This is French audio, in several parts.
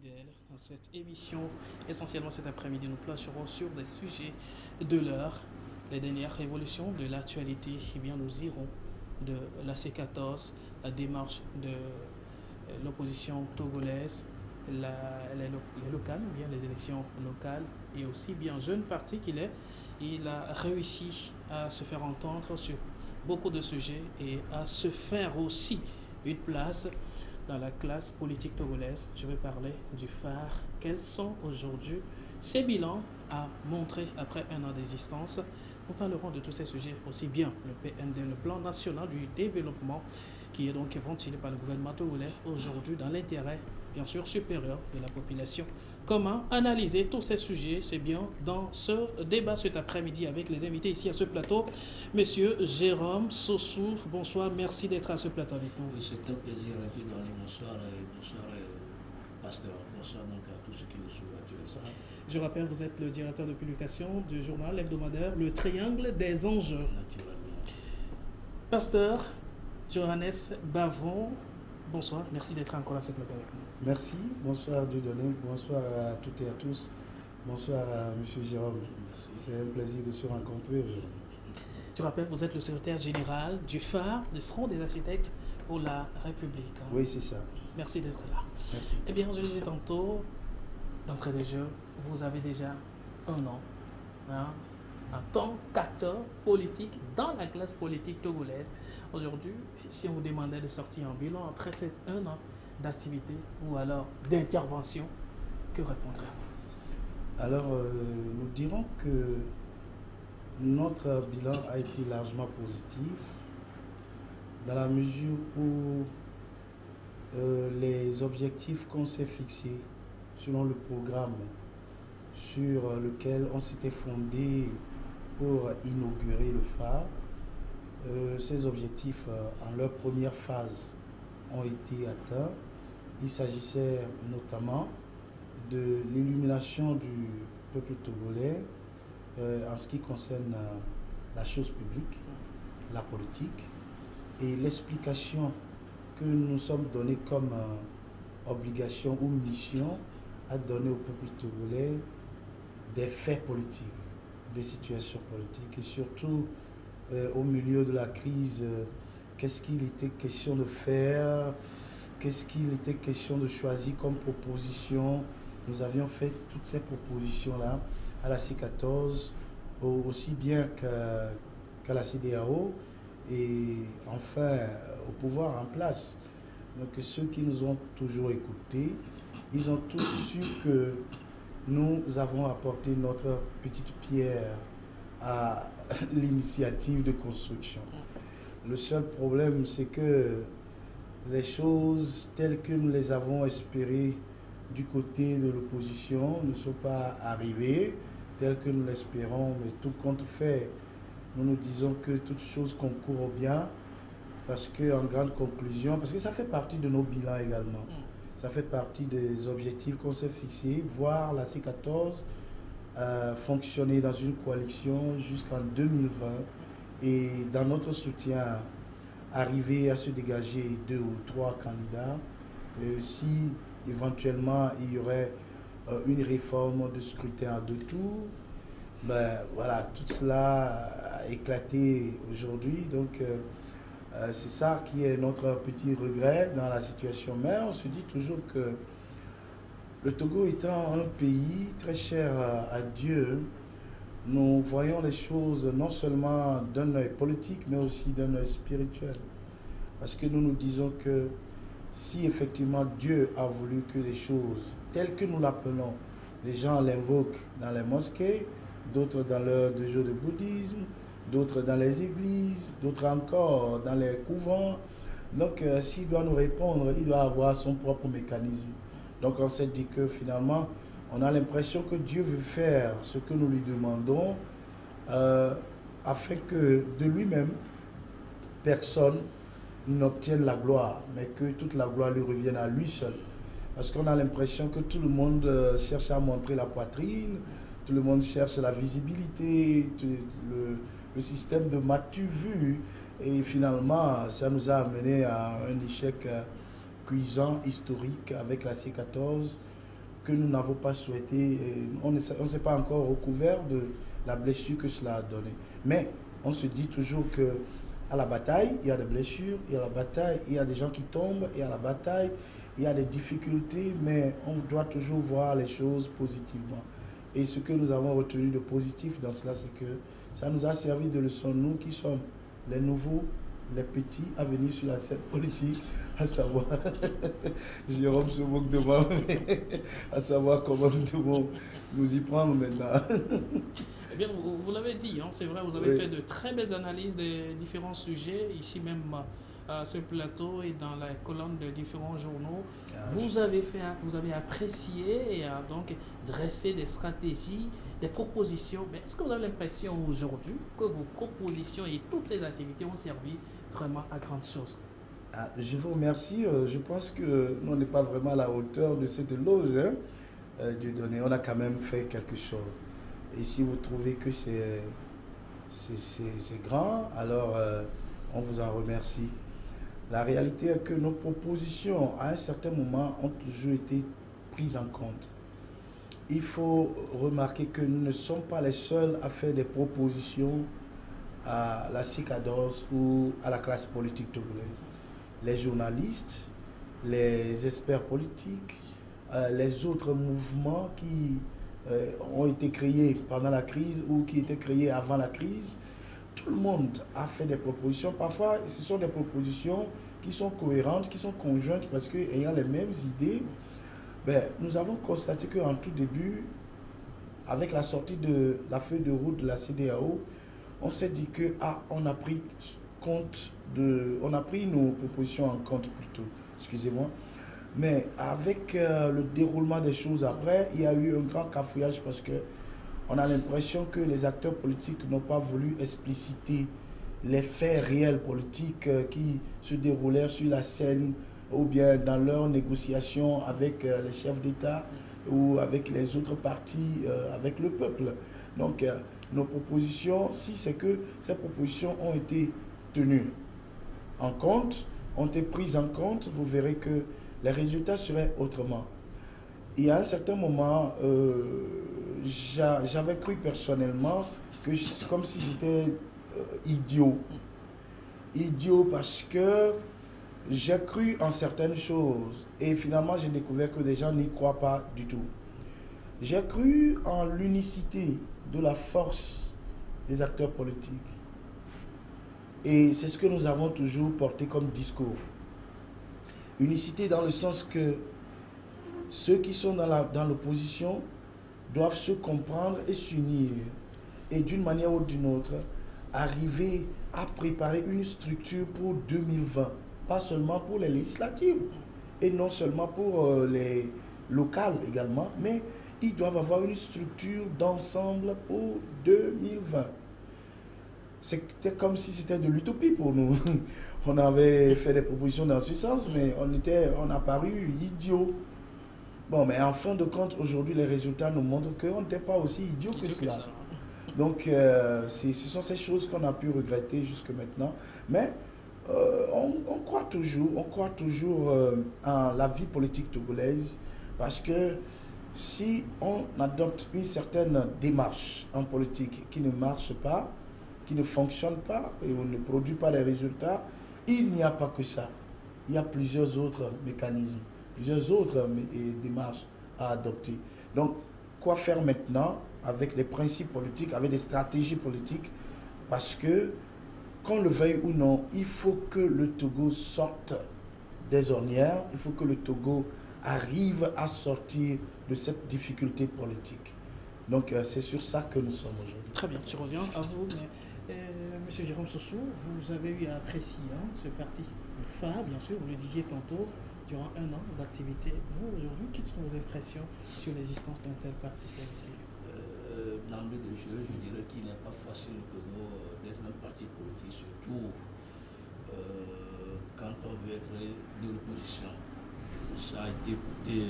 fidèles. Dans cette émission, essentiellement cet après-midi, nous plancherons sur des sujets de l'heure, les dernières révolutions de l'actualité. Eh bien, nous irons de la C14, la démarche de l'opposition togolaise, les locales, bien les élections locales, et aussi bien jeune parti qu'il est, il a réussi à se faire entendre sur beaucoup de sujets et à se faire aussi une place dans la classe politique togolaise. Je vais parler du phare. Quels sont aujourd'hui ces bilans à montrer après un an d'existence? Nous parlerons de tous ces sujets, aussi bien le PND, le plan national du développement, qui est donc ventilé par le gouvernement togolais aujourd'hui dans l'intérêt, bien sûr, supérieur de la population. Comment analyser tous ces sujets? C'est bien dans ce débat cet après-midi avec les invités ici à ce plateau. Monsieur Jérôme Sossou, bonsoir, merci d'être à ce plateau avec nous. Oui, c'est un plaisir à te donner. Bonsoir, pasteur. Bonsoir donc à tous ceux qui nous suivent. Je rappelle, vous êtes le directeur de publication du journal hebdomadaire Le Triangle des Enjeux. Naturellement. Pasteur Johannes Bavon, bonsoir, merci d'être encore à ce plateau avec nous. Merci, bonsoir Dieudonné, bonsoir à toutes et à tous, bonsoir à M. Jérôme. C'est un plaisir de se rencontrer aujourd'hui. Je rappelle, vous êtes le secrétaire général du phare, du Front des architectes pour la République. Oui, c'est ça. Merci d'être là. Merci. Eh bien, je le disais tantôt, d'entrée de jeu, vous avez déjà un an en tant qu'acteur politique dans la classe politique togolaise. Aujourd'hui, si on vous demandait de sortir un bilan après ces un an d'activité ou alors d'intervention, que répondrez-vous? Alors, nous dirons que notre bilan a été largement positif dans la mesure où les objectifs qu'on s'est fixés selon le programme sur lequel on s'était fondé pour inaugurer le phare, ces objectifs en leur première phase ont été atteints. Il s'agissait notamment de l'illumination du peuple togolais en ce qui concerne la chose publique, la politique, et l'explication que nous sommes donnés comme obligation ou mission à donner au peuple togolais des faits politiques, des situations politiques, et surtout au milieu de la crise, qu'est-ce qu'il était question de faire, qu'est-ce qu'il était question de choisir comme proposition. Nous avions fait toutes ces propositions-là à la C14, aussi bien qu'à la CEDEAO, et enfin au pouvoir en place. Donc ceux qui nous ont toujours écoutés, ils ont tous su que nous avons apporté notre petite pierre à l'initiative de construction. Le seul problème, c'est que les choses telles que nous les avons espérées du côté de l'opposition ne sont pas arrivées telles que nous l'espérons, mais tout compte fait, nous nous disons que toute chose concourt au bien, parce qu'en grande conclusion, parce que ça fait partie de nos bilans également, ça fait partie des objectifs qu'on s'est fixés, voir la C14 fonctionner dans une coalition jusqu'en 2020 et dans notre soutien, arriver à se dégager 2 ou 3 candidats. Si éventuellement il y aurait une réforme de scrutin à 2 tours, ben voilà, tout cela a éclaté aujourd'hui. Donc c'est ça qui est notre petit regret dans la situation. Mais on se dit toujours que le Togo étant un pays très cher à Dieu, nous voyons les choses non seulement d'un œil politique, mais aussi d'un œil spirituel. Parce que nous nous disons que si effectivement Dieu a voulu que les choses telles que nous l'appelons, les gens l'invoquent dans les mosquées, d'autres dans leurs 2 jours de bouddhisme, d'autres dans les églises, d'autres encore dans les couvents. Donc s'il doit nous répondre, il doit avoir son propre mécanisme. Donc on s'est dit que finalement, on a l'impression que Dieu veut faire ce que nous lui demandons afin que de lui-même, personne n'obtienne la gloire, mais que toute la gloire lui revienne à lui seul. Parce qu'on a l'impression que tout le monde cherche à montrer la poitrine, tout le monde cherche la visibilité, le système de m'as-tu vu, et finalement ça nous a amené à un échec cuisant, historique avec la C14, que nous n'avons pas souhaité, on ne s'est pas encore recouvert de la blessure que cela a donné. Mais on se dit toujours que à la bataille, il y a des blessures, et à la bataille, il y a des gens qui tombent, et à la bataille, il y a des difficultés, mais on doit toujours voir les choses positivement. Et ce que nous avons retenu de positif dans cela, c'est que ça nous a servi de leçon, nous qui sommes les nouveaux, les petits à venir sur la scène politique, à savoir, Jérôme se moque de moi, à savoir comment nous devons nous y prendre maintenant. Eh bien, vous l'avez dit, hein, c'est vrai, vous avez fait de très belles analyses des différents sujets, ici même à ce plateau et dans la colonne de différents journaux. Vous avez apprécié et donc dressé des stratégies, des propositions. Mais est-ce que vous avez l'impression aujourd'hui que vos propositions et toutes ces activités ont servi vraiment à grande chose? Je vous remercie. Je pense que nous, on n'est pas vraiment à la hauteur de cette éloge, hein, Dieudonné. On a quand même fait quelque chose. Et si vous trouvez que c'est grand, alors on vous en remercie. La réalité est que nos propositions, à un certain moment, ont toujours été prises en compte. Il faut remarquer que nous ne sommes pas les seuls à faire des propositions à la CICADOS ou à la classe politique togolaise. Les journalistes, les experts politiques, les autres mouvements qui ont été créés pendant la crise ou qui étaient créés avant la crise, tout le monde a fait des propositions. Parfois, ce sont des propositions qui sont cohérentes, qui sont conjointes, parce qu'ayant les mêmes idées, nous avons constaté qu'en tout début, avec la sortie de la feuille de route de la CEDEAO, on s'est dit que on a pris nos propositions en compte plutôt, excusez-moi. Mais avec le déroulement des choses après, il y a eu un grand cafouillage parce que on a l'impression que les acteurs politiques n'ont pas voulu expliciter les faits réels politiques qui se déroulèrent sur la scène ou bien dans leurs négociations avec les chefs d'État ou avec les autres partis, avec le peuple. Donc, nos propositions, si c'est que ces propositions ont été tenues en compte, ont été prises en compte, vous verrez que les résultats seraient autrement. Il y a un certain moment, j'avais cru personnellement que c'est comme si j'étais idiot. Idiot parce que j'ai cru en certaines choses et finalement j'ai découvert que les gens n'y croient pas du tout. J'ai cru en l'unicité de la force des acteurs politiques. Et c'est ce que nous avons toujours porté comme discours. Unicité dans le sens que ceux qui sont dans l'opposition doivent se comprendre et s'unir. Et d'une manière ou d'une autre, arriver à préparer une structure pour 2020. Pas seulement pour les législatives et non seulement pour les locales également, mais ils doivent avoir une structure d'ensemble pour 2020. C'était comme si c'était de l'utopie pour nous. On avait fait des propositions dans ce sens, mais on a paru idiots. Bon, mais en fin de compte, aujourd'hui, les résultats nous montrent qu'on n'était pas aussi idiots que cela. Donc, ce sont ces choses qu'on a pu regretter jusque maintenant. Mais on croit toujours en la vie politique togolaise parce que si on adopte une certaine démarche en politique qui ne marche pas, qui ne fonctionne pas et on ne produit pas les résultats, il n'y a pas que ça. Il y a plusieurs autres mécanismes, plusieurs autres démarches à adopter. Donc, quoi faire maintenant avec des principes politiques, avec des stratégies politiques? Parce que, qu'on le veuille ou non, il faut que le Togo sorte des ornières, il faut que le Togo arrive à sortir de cette difficulté politique. Donc, c'est sur ça que nous sommes aujourd'hui. Très bien, je reviens à vous. Monsieur Jérôme Sossou, vous avez eu à apprécier ce parti phare, bien sûr, vous le disiez tantôt, durant un an d'activité. Vous, aujourd'hui, quelles sont vos impressions sur l'existence d'un tel parti politique? D'emblée de jeu, je dirais qu'il n'est pas facile au Togo d'être un parti politique, surtout quand on veut être de l'opposition. Ça a été coûté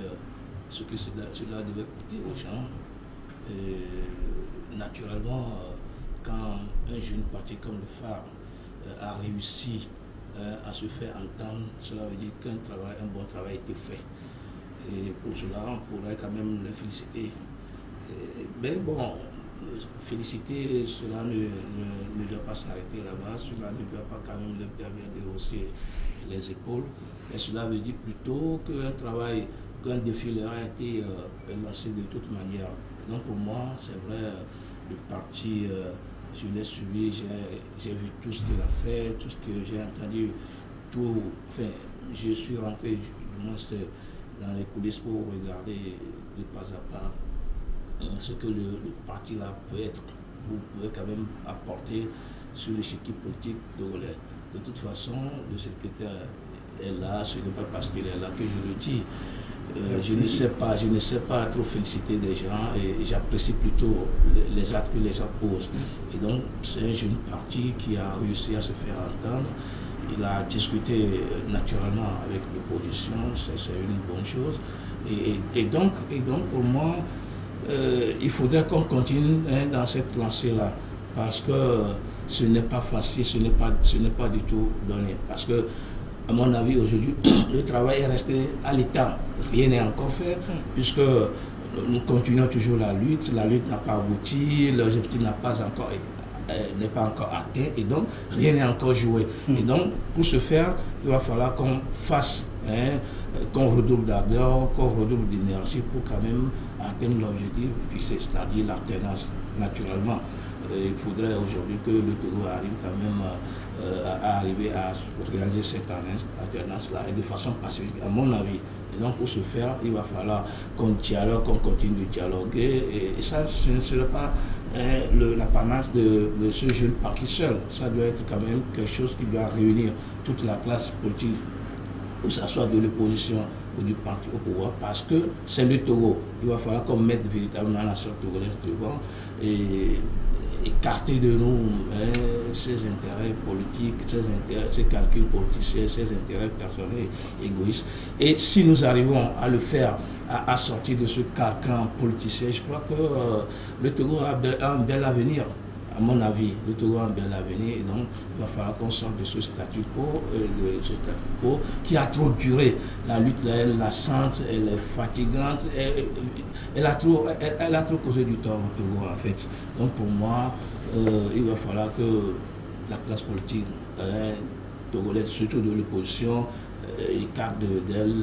ce que cela devait coûter aux gens. Et naturellement, quand un jeune parti comme le phare a réussi à se faire entendre, cela veut dire qu'un bon travail a été fait. Et pour cela, on pourrait quand même les féliciter. Mais bon, féliciter, cela ne doit pas s'arrêter là-bas, cela ne doit pas quand même leur permettre de hausser les épaules. Mais cela veut dire plutôt qu'un défi leur a été lancé de toute manière. Donc pour moi, c'est vrai, le parti, je l'ai suivi, j'ai vu tout ce qu'il a fait, tout ce que j'ai entendu, tout. Enfin, je suis rentré du moins dans les coulisses pour regarder de pas à pas ce que le parti là pouvait être, vous pouvez quand même apporter sur l'échiquier politique togolais. De toute façon, le secrétaire est là, ce n'est pas parce qu'il est là que je le dis. Je ne sais pas trop féliciter des gens et j'apprécie plutôt les actes que les gens posent. Et donc, c'est un jeune parti qui a réussi à se faire entendre. Il a discuté naturellement avec l'opposition, c'est une bonne chose. Et donc, pour moi, il faudrait qu'on continue dans cette lancée-là, parce que ce n'est pas facile, ce n'est pas du tout donné. Parce que, à mon avis, aujourd'hui, le travail est resté à l'état. Rien n'est encore fait, puisque nous continuons toujours la lutte n'a pas abouti, l'objectif n'est pas encore atteint, et donc rien n'est encore joué. Et donc, pour ce faire, il va falloir qu'on fasse, qu'on redouble d'ardeur, qu'on redouble d'énergie pour quand même atteindre l'objectif fixé, c'est-à-dire l'alternance, naturellement. Il faudrait aujourd'hui que le Togo arrive quand même à réaliser cette alternance-là, et de façon pacifique, à mon avis. Et donc, pour ce faire, il va falloir qu'on dialogue, qu'on continue de dialoguer. Et ça, ce ne serait pas l'apanage de ce jeune parti seul. Ça doit être quand même quelque chose qui doit réunir toute la classe politique, que ce soit de l'opposition ou du parti au pouvoir, parce que c'est le Togo. Il va falloir qu'on mette véritablement la nation togolaise devant et écarter de nous ses intérêts politiques, ses calculs politiciens, ses intérêts personnels et égoïstes. Et si nous arrivons à le faire, à sortir de ce carcan politicien, je crois que le Togo a un bel avenir. À mon avis, le Togo a un bel avenir, et donc il va falloir qu'on sorte de ce statu quo, qui a trop duré. La lutte, là, elle est lassante, elle est fatigante, elle a trop causé du tort au Togo, en fait. Donc pour moi, il va falloir que la classe politique togolaise, surtout de l'opposition, écarte d'elle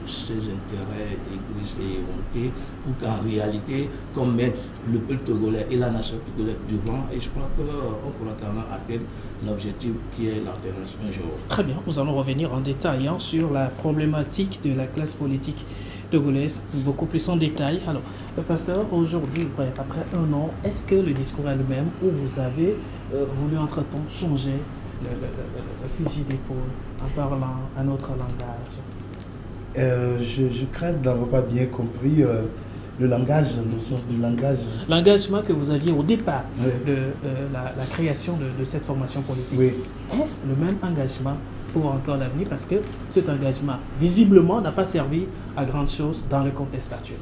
ses intérêts égoïstes et éhontés, pour qu'en réalité, qu'on mette le peuple togolais et la nation togolaise devant, et je crois qu'on pourra quand même atteindre l'objectif qui est l'alternance un jour. Très bien, nous allons revenir en détail sur la problématique de la classe politique togolaise, beaucoup plus en détail. Alors, le pasteur, aujourd'hui, après un an, est-ce que le discours est le même, ou vous avez voulu entre-temps changer le fusil d'épaule en parlant un autre langage? Je crains d'avoir pas bien compris le langage, le sens du langage. L'engagement que vous aviez au départ Oui. de la création de cette formation politique. Oui. Est-ce le même engagement pour encore l'avenir? Parce que cet engagement, visiblement, n'a pas servi à grande chose dans le contexte actuel.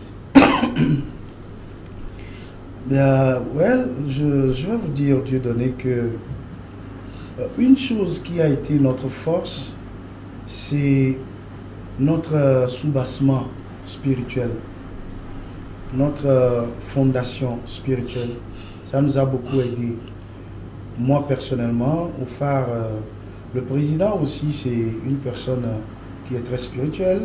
Bien, je vais vous dire, Dieudonné, que une chose qui a été notre force, c'est notre soubassement spirituel, notre fondation spirituelle. Ça nous a beaucoup aidé. Moi, personnellement, au phare, le président aussi, c'est une personne qui est très spirituelle.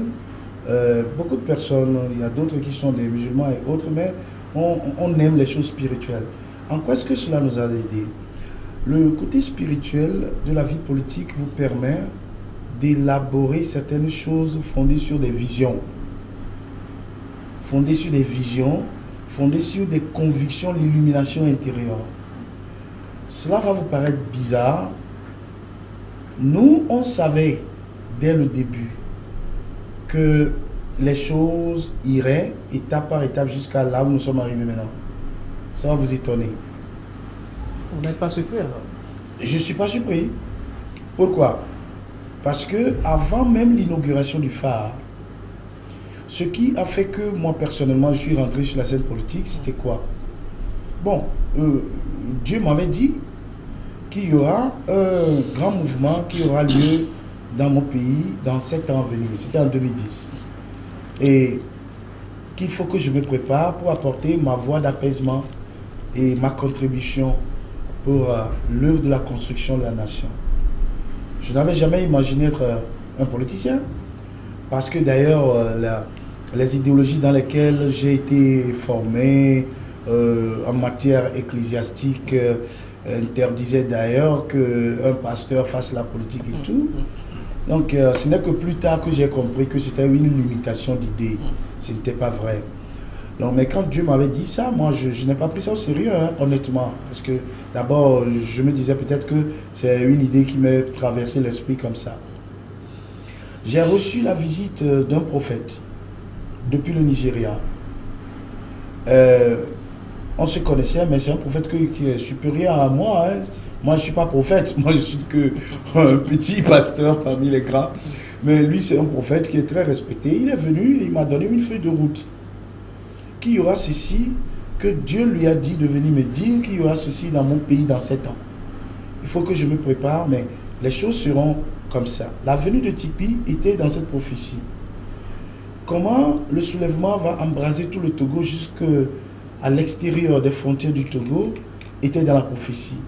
Beaucoup de personnes, il y a d'autres qui sont des musulmans et autres, mais on aime les choses spirituelles. En quoi est-ce que cela nous a aidé? Le côté spirituel de la vie politique vous permet d'élaborer certaines choses fondées sur des visions. Fondées sur des visions, fondées sur des convictions, l'illumination intérieure. Cela va vous paraître bizarre. Nous, on savait dès le début que les choses iraient étape par étape jusqu'à là où nous sommes arrivés maintenant. Ça va vous étonner. Vous n'êtes pas surpris alors? Je ne suis pas surpris. Pourquoi? Parce que avant même l'inauguration du phare, ce qui a fait que moi personnellement je suis rentré sur la scène politique, c'était quoi? Bon, Dieu m'avait dit qu'il y aura un grand mouvement qui aura lieu dans mon pays dans 7 ans à venir. C'était en 2010. et qu'il faut que je me prépare pour apporter ma voix d'apaisement et ma contribution pour l'œuvre de la construction de la nation. Je n'avais jamais imaginé être un politicien, parce que d'ailleurs, les idéologies dans lesquelles j'ai été formé en matière ecclésiastique interdisaient d'ailleurs qu'un pasteur fasse la politique et tout. Donc ce n'est que plus tard que j'ai compris que c'était une limitation d'idées. Ce n'était pas vrai. Donc, mais quand Dieu m'avait dit ça, moi je n'ai pas pris ça au sérieux, hein, honnêtement. Parce que d'abord, je me disais peut-être que c'est une idée qui m'est traversé l'esprit comme ça. J'ai reçu la visite d'un prophète depuis le Nigeria. On se connaissait, mais c'est un prophète qui est supérieur à moi. Hein. Moi, je ne suis pas prophète. Moi, je suis qu'un petit pasteur parmi les grands. Mais lui, c'est un prophète qui est très respecté. Il est venu et il m'a donné une feuille de route. Qu'il y aura ceci, que Dieu lui a dit de venir me dire qu'il y aura ceci dans mon pays dans 7 ans. Il faut que je me prépare, mais les choses seront comme ça. La venue de Tipi était dans cette prophétie. Comment le soulèvement va embraser tout le Togo jusqu'à l'extérieur des frontières du Togo était dans la prophétie.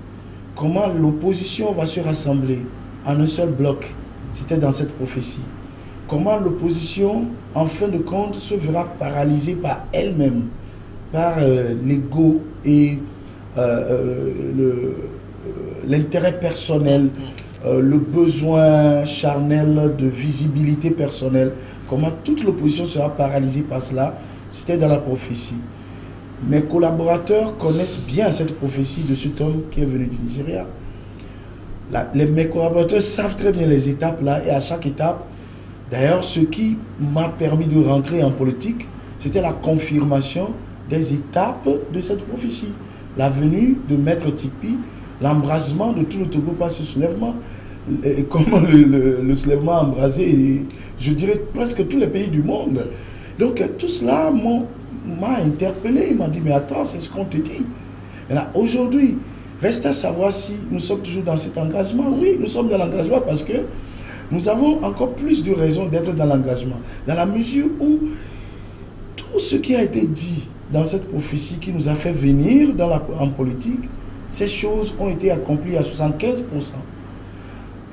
Comment l'opposition va se rassembler en un seul bloc, c'était dans cette prophétie. Comment l'opposition, en fin de compte, se verra paralysée par elle-même, par l'ego et l'intérêt personnel, le besoin charnel de visibilité personnelle. Comment toute l'opposition sera paralysée par cela, c'était dans la prophétie. Mes collaborateurs connaissent bien cette prophétie de cet homme qui est venu du Nigeria. Mes collaborateurs savent très bien les étapes là, et à chaque étape, d'ailleurs, ce qui m'a permis de rentrer en politique, c'était la confirmation des étapes de cette prophétie. La venue de Maître Tipi, l'embrasement de tout le Togo par ce soulèvement, et comment le soulèvement a embrasé, je dirais, presque tous les pays du monde. Donc tout cela m'a interpellé, il m'a dit, mais attends, c'est ce qu'on te dit. Aujourd'hui, reste à savoir si nous sommes toujours dans cet engagement. Oui, nous sommes dans l'engagement parce que nous avons encore plus de raisons d'être dans l'engagement. Dans la mesure où tout ce qui a été dit dans cette prophétie qui nous a fait venir en politique, ces choses ont été accomplies à 75%.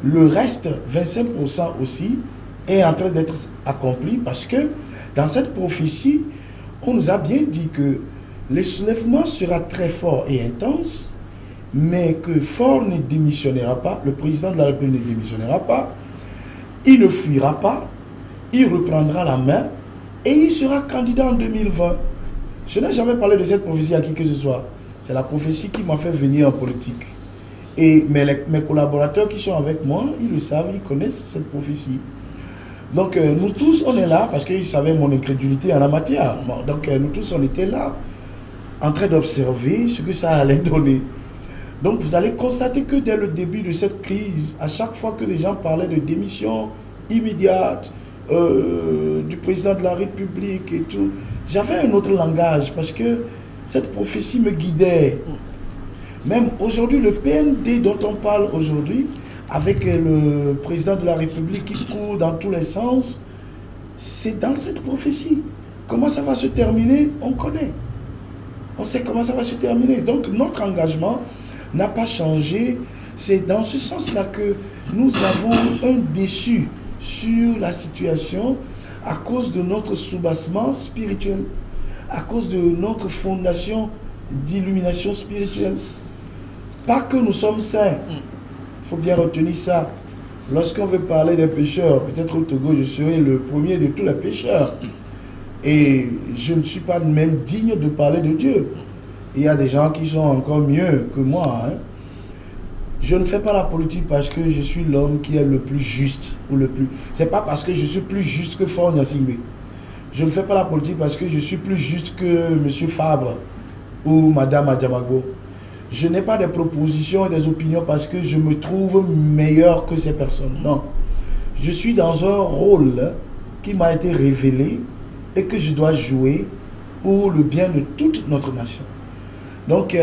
Le reste, 25% aussi, est en train d'être accompli parce que dans cette prophétie, on nous a bien dit que le soulèvement sera très fort et intense, mais que Faure ne démissionnera pas, le président de la République ne démissionnera pas, il ne fuira pas, il reprendra la main et il sera candidat en 2020. Je n'ai jamais parlé de cette prophétie à qui que ce soit. C'est la prophétie qui m'a fait venir en politique. Et mes collaborateurs qui sont avec moi, ils le savent, ils connaissent cette prophétie. Donc nous tous, on est là parce qu'ils savaient mon incrédulité en la matière. Bon, donc nous tous, on était là en train d'observer ce que ça allait donner. Donc vous allez constater que dès le début de cette crise, à chaque fois que les gens parlaient de démission immédiate du président de la République et tout, j'avais un autre langage parce que cette prophétie me guidait. Même aujourd'hui, le PND dont on parle aujourd'hui, avec le président de la République qui court dans tous les sens, c'est dans cette prophétie. Comment ça va se terminer, on connaît. On sait comment ça va se terminer. Donc notre engagement n'a pas changé. C'est dans ce sens-là que nous avons un déçu sur la situation à cause de notre soubassement spirituel, à cause de notre fondation d'illumination spirituelle. Pas que nous sommes saints. Il faut bien retenir ça. Lorsqu'on veut parler des pécheurs, peut-être au Togo, je serai le premier de tous les pécheurs. Et je ne suis pas même digne de parler de Dieu. Il y a des gens qui sont encore mieux que moi. Hein. Je ne fais pas la politique parce que je suis l'homme qui est le plus juste. Ce n'est pas parce que je suis plus juste que Faure Gnassingbé. Je ne fais pas la politique parce que je suis plus juste que M. Fabre ou Mme Adjamago. Je n'ai pas des propositions et des opinions parce que je me trouve meilleur que ces personnes. Non. Je suis dans un rôle qui m'a été révélé et que je dois jouer pour le bien de toute notre nation. Donc,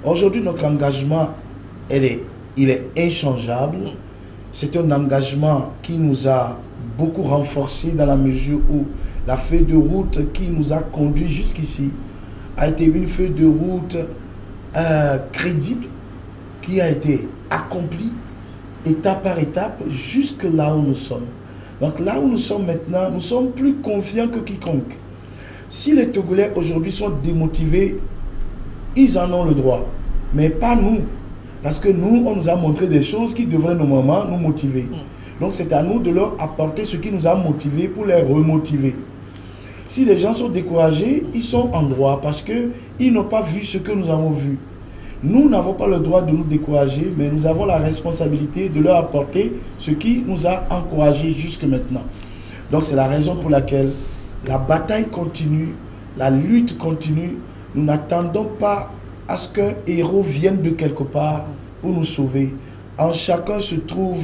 aujourd'hui, notre engagement, il est inchangeable. C'est un engagement qui nous a beaucoup renforcé dans la mesure où la feuille de route qui nous a conduit jusqu'ici a été une feuille de route crédible qui a été accomplie étape par étape jusque là où nous sommes. Donc là où nous sommes maintenant, nous sommes plus confiants que quiconque. Si les Togolais aujourd'hui sont démotivés, ils en ont le droit, mais pas nous. Parce que nous, on nous a montré des choses qui devraient normalement nous motiver. Donc c'est à nous de leur apporter ce qui nous a motivés pour les remotiver. Si les gens sont découragés, ils sont en droit parce qu'ils n'ont pas vu ce que nous avons vu. Nous n'avons pas le droit de nous décourager, mais nous avons la responsabilité de leur apporter ce qui nous a encouragés jusque maintenant. Donc c'est la raison pour laquelle la bataille continue, la lutte continue. Nous n'attendons pas à ce qu'un héros vienne de quelque part pour nous sauver. En chacun se trouve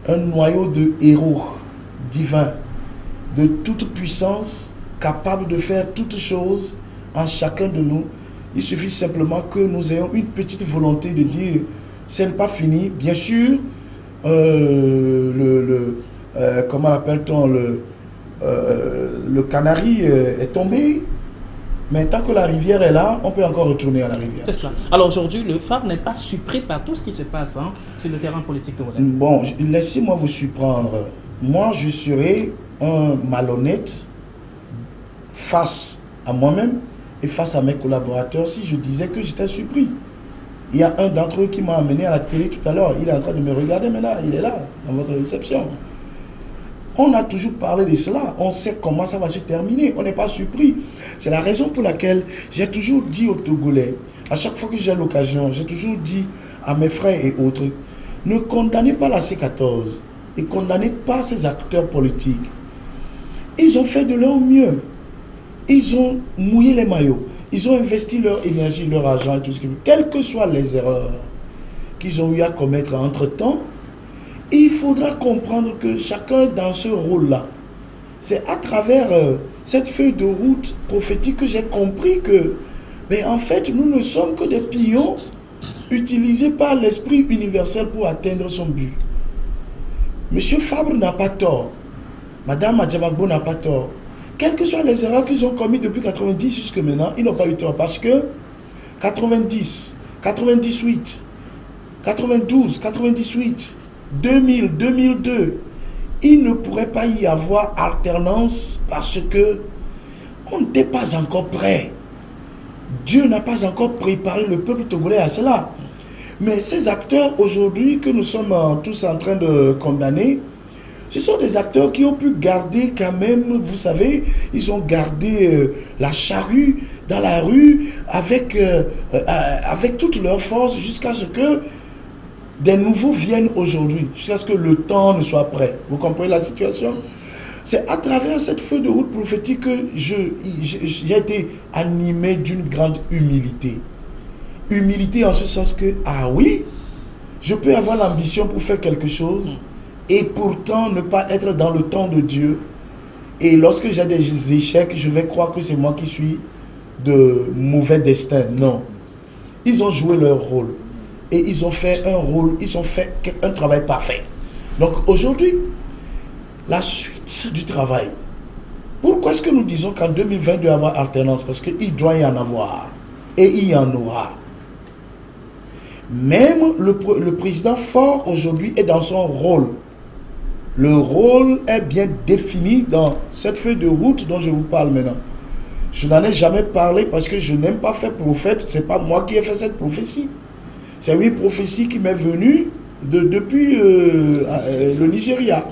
un noyau de héros divins, de toute puissance, capable de faire toutes choses en chacun de nous. Il suffit simplement que nous ayons une petite volonté de dire, ce n'est pas fini. Bien sûr, comment l'appelle-t-on, le canari est tombé, mais tant que la rivière est là, on peut encore retourner à la rivière. C'est cela. Alors aujourd'hui, le phare n'est pas surpris par tout ce qui se passe sur le terrain politique togolais. Bon, laissez-moi vous surprendre. Moi, je serais un malhonnête face à moi-même et face à mes collaborateurs si je disais que j'étais surpris. Il y a un d'entre eux qui m'a amené à la télé tout à l'heure. Il est en train de me regarder maintenant. Il est là, dans votre réception. On a toujours parlé de cela. On sait comment ça va se terminer. On n'est pas surpris. C'est la raison pour laquelle j'ai toujours dit aux Togolais, à chaque fois que j'ai l'occasion, j'ai toujours dit à mes frères et autres, ne condamnez pas la C14. Ne condamnez pas ces acteurs politiques. Ils ont fait de leur mieux. Ils ont mouillé les maillots. Ils ont investi leur énergie, leur argent et tout ce qu'ils veulent. Quelles que soient les erreurs qu'ils ont eu à commettre entre-temps, il faudra comprendre que chacun dans ce rôle-là, c'est à travers cette feuille de route prophétique que j'ai compris que, mais en fait, nous ne sommes que des pions utilisés par l'esprit universel pour atteindre son but. Monsieur Fabre n'a pas tort. Madame Adjabagbo n'a pas tort. Quelles que soient les erreurs qu'ils ont commises depuis 90 jusqu'à maintenant, ils n'ont pas eu tort. Parce que 90, 98, 92, 98, 2000, 2002, il ne pourrait pas y avoir alternance parce que on n'était pas encore prêt. Dieu n'a pas encore préparé le peuple togolais à cela. Mais ces acteurs aujourd'hui que nous sommes tous en train de condamner, ce sont des acteurs qui ont pu garder quand même, vous savez, ils ont gardé la charrue dans la rue avec toute leur force jusqu'à ce que des nouveaux viennent aujourd'hui, jusqu'à ce que le temps ne soit prêt. Vous comprenez la situation? C'est à travers cette feuille de route prophétique que j'ai été animé d'une grande humilité. Humilité en ce sens que, ah oui, je peux avoir l'ambition pour faire quelque chose et pourtant ne pas être dans le temps de Dieu. Et lorsque j'ai des échecs, je vais croire que c'est moi qui suis de mauvais destin. Non. Ils ont joué leur rôle. Et ils ont fait un rôle, ils ont fait un travail parfait. Donc aujourd'hui, la suite du travail. Pourquoi est-ce que nous disons qu'en 2020, il doit y avoir alternance? Parce qu'il doit y en avoir. Et il y en aura. Même le président fort aujourd'hui est dans son rôle. Le rôle est bien défini dans cette feuille de route dont je vous parle maintenant. Je n'en ai jamais parlé parce que je n'aime pas faire prophète. Ce n'est pas moi qui ai fait cette prophétie. C'est une prophétie qui m'est venue depuis le Nigeria.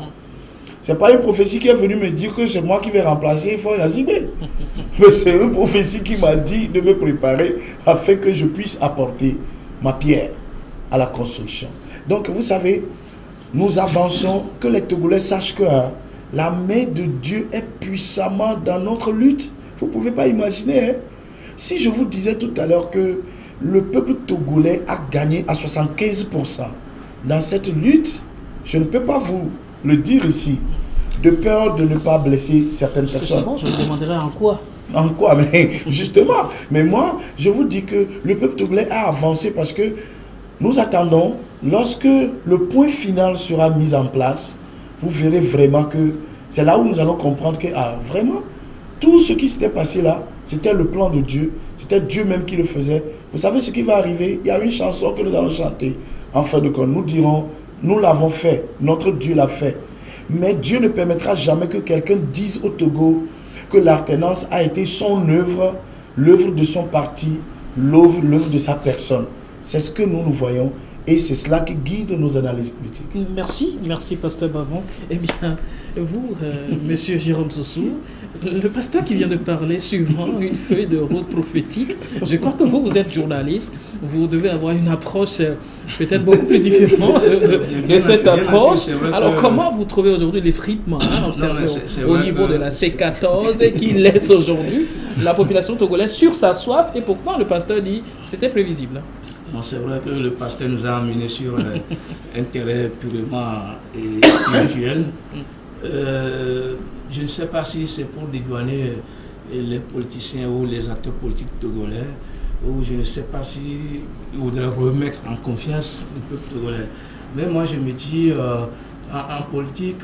Ce n'est pas une prophétie qui est venue me dire que c'est moi qui vais remplacer Faure Yazigbe. Mais c'est une prophétie qui m'a dit de me préparer afin que je puisse apporter ma pierre à la construction. Donc vous savez, nous avançons, que les Togolais sachent que la main de Dieu est puissamment dans notre lutte. Vous ne pouvez pas imaginer. Si je vous disais tout à l'heure que le peuple togolais a gagné à 75% dans cette lutte, je ne peux pas vous le dire ici, de peur de ne pas blesser certaines personnes. Je me demanderais en quoi? En quoi? Mais justement, mais moi, je vous dis que le peuple togolais a avancé parce que nous attendons, lorsque le point final sera mis en place, vous verrez vraiment que C'est là où nous allons comprendre que, vraiment, tout ce qui s'était passé là, c'était le plan de Dieu. C'était Dieu même qui le faisait. Vous savez ce qui va arriver? Il y a une chanson que nous allons chanter. En fin de compte, nous dirons, nous l'avons fait, notre Dieu l'a fait. Mais Dieu ne permettra jamais que quelqu'un dise au Togo que l'alternance a été son œuvre, l'œuvre de son parti, l'œuvre de sa personne. C'est ce que nous voyons et c'est cela qui guide nos analyses politiques. Merci Pasteur Bavon. Eh bien, vous, Monsieur Jérôme Sossou, le pasteur qui vient de parler, suivant une feuille de route prophétique, je crois que vous êtes journaliste, vous devez avoir une approche peut-être beaucoup plus différente de cette approche. Alors, comment vous trouvez aujourd'hui l'effritement au niveau de la C14 qui laisse aujourd'hui la population togolaise sur sa soif et pourtant le pasteur dit c'était prévisible? C'est vrai que le pasteur nous a amené sur un terrain purement spirituel. Je ne sais pas si c'est pour dédouaner les politiciens ou les acteurs politiques togolais, ou je ne sais pas si ils voudraient remettre en confiance le peuple togolais. Mais moi je me dis, en politique,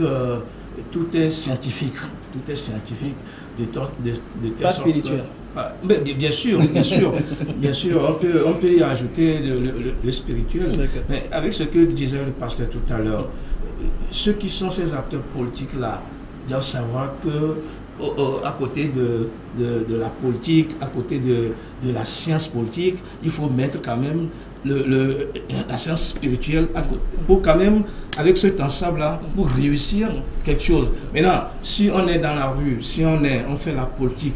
tout est scientifique. Tout est scientifique de telle sorte spirituel. Mais bien sûr, on peut y ajouter le spirituel. Mais avec ce que disait le pasteur tout à l'heure, ceux qui sont ces acteurs politiques-là doivent savoir que à côté de la politique, à côté de la science politique, il faut mettre quand même la science spirituelle pour quand même, avec cet ensemble-là, pour réussir quelque chose. Maintenant, si on est dans la rue, si on fait la politique,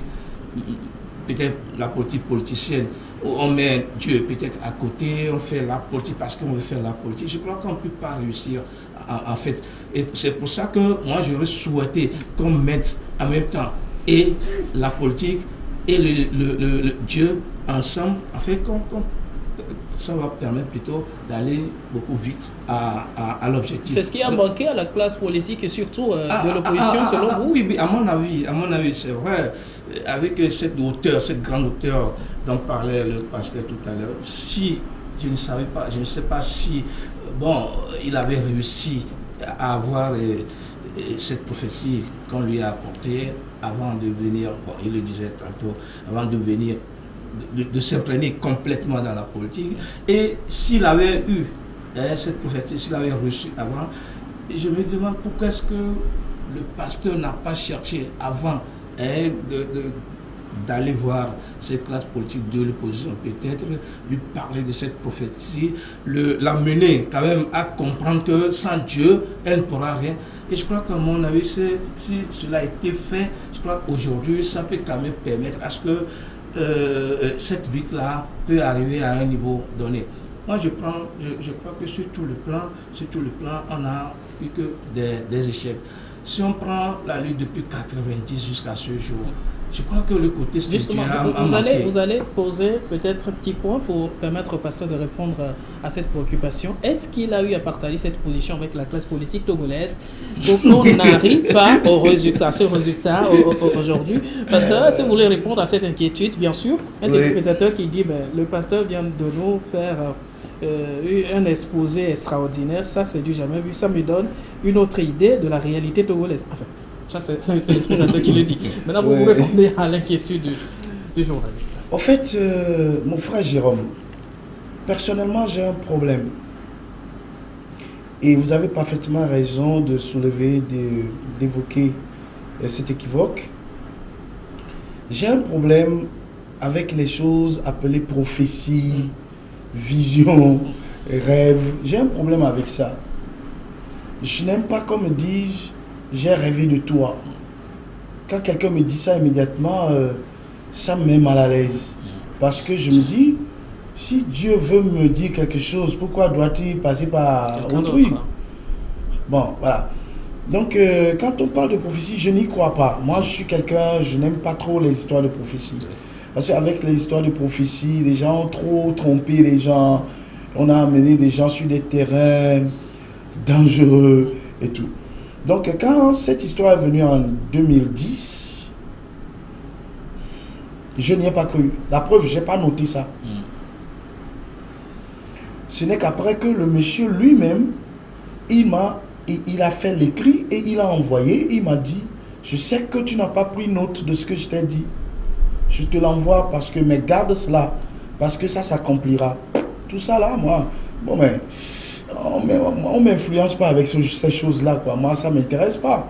peut-être la politique politicienne, on met Dieu peut-être à côté, on fait la politique parce qu'on veut faire la politique. Je crois qu'on ne peut pas réussir en fait. Et c'est pour ça que moi j'aurais souhaité qu'on mette en même temps et la politique et le Dieu ensemble, en fait, ça va permettre plutôt d'aller beaucoup vite à l'objectif. C'est ce qui a manqué à la classe politique et surtout de l'opposition selon vous? Oui, à mon avis, c'est vrai. Avec cette hauteur, cette grande hauteur dont parlait le pasteur tout à l'heure, si je ne sais pas si, il avait réussi à avoir cette prophétie qu'on lui a apportée avant de venir, il le disait tantôt, avant de venir de s'imprégner complètement dans la politique. Et s'il avait eu cette prophétie, s'il avait reçu avant, je me demande pourquoi est-ce que le pasteur n'a pas cherché avant d'aller voir cette classe politique de l'opposition, peut-être lui parler de cette prophétie, l'amener quand même à comprendre que sans Dieu, elle ne pourra rien. Et je crois qu'à mon avis, si cela a été fait, je crois qu'aujourd'hui, ça peut quand même permettre à ce que cette lutte-là peut arriver à un niveau donné. Moi, je crois que sur tout le plan, on n'a eu que des échecs. Si on prend la lutte depuis 90 jusqu'à ce jour, je crois que le côté spirituel vous allez poser peut-être un petit point pour permettre au pasteur de répondre à cette préoccupation. Est-ce qu'il a eu à partager cette position avec la classe politique togolaise pour qu'on n'arrive pas à ce résultat aujourd'hui? Pasteur, si vous voulez répondre à cette inquiétude, bien sûr, un téléspectateur qui dit le pasteur vient de nous faire un exposé extraordinaire, ça c'est du jamais vu, ça me donne une autre idée de la réalité togolaise. Enfin, ça c'est le téléspectateur qui le dit. Maintenant vous répondez à l'inquiétude du journaliste. En fait, mon frère Jérôme, personnellement j'ai un problème. Et vous avez parfaitement raison de soulever, d'évoquer cet équivoque. J'ai un problème avec les choses appelées prophéties, vision, rêve. J'ai un problème avec ça. Je n'aime pas qu'on me dise j'ai rêvé de toi. Quand quelqu'un me dit ça immédiatement, ça me met mal à l'aise. Parce que je me dis, si Dieu veut me dire quelque chose, pourquoi doit-il passer par autrui? Bon, voilà. Donc, quand on parle de prophétie, je n'y crois pas. Moi, je suis quelqu'un, je n'aime pas trop les histoires de prophétie. Parce qu'avec les histoires de prophétie, les gens ont trop trompé les gens. On a amené des gens sur des terrains dangereux et tout. Donc, quand cette histoire est venue en 2010, je n'y ai pas cru. La preuve, je n'ai pas noté ça. Ce n'est qu'après que le monsieur lui-même, il m'a il a fait l'écrit et il a envoyé. Il m'a dit, je sais que tu n'as pas pris note de ce que je t'ai dit. Je te l'envoie parce que, mais garde cela, parce que ça s'accomplira. Tout ça là, moi, bon, mais on ne m'influence pas avec ces choses-là, quoi. Moi, ça ne m'intéresse pas.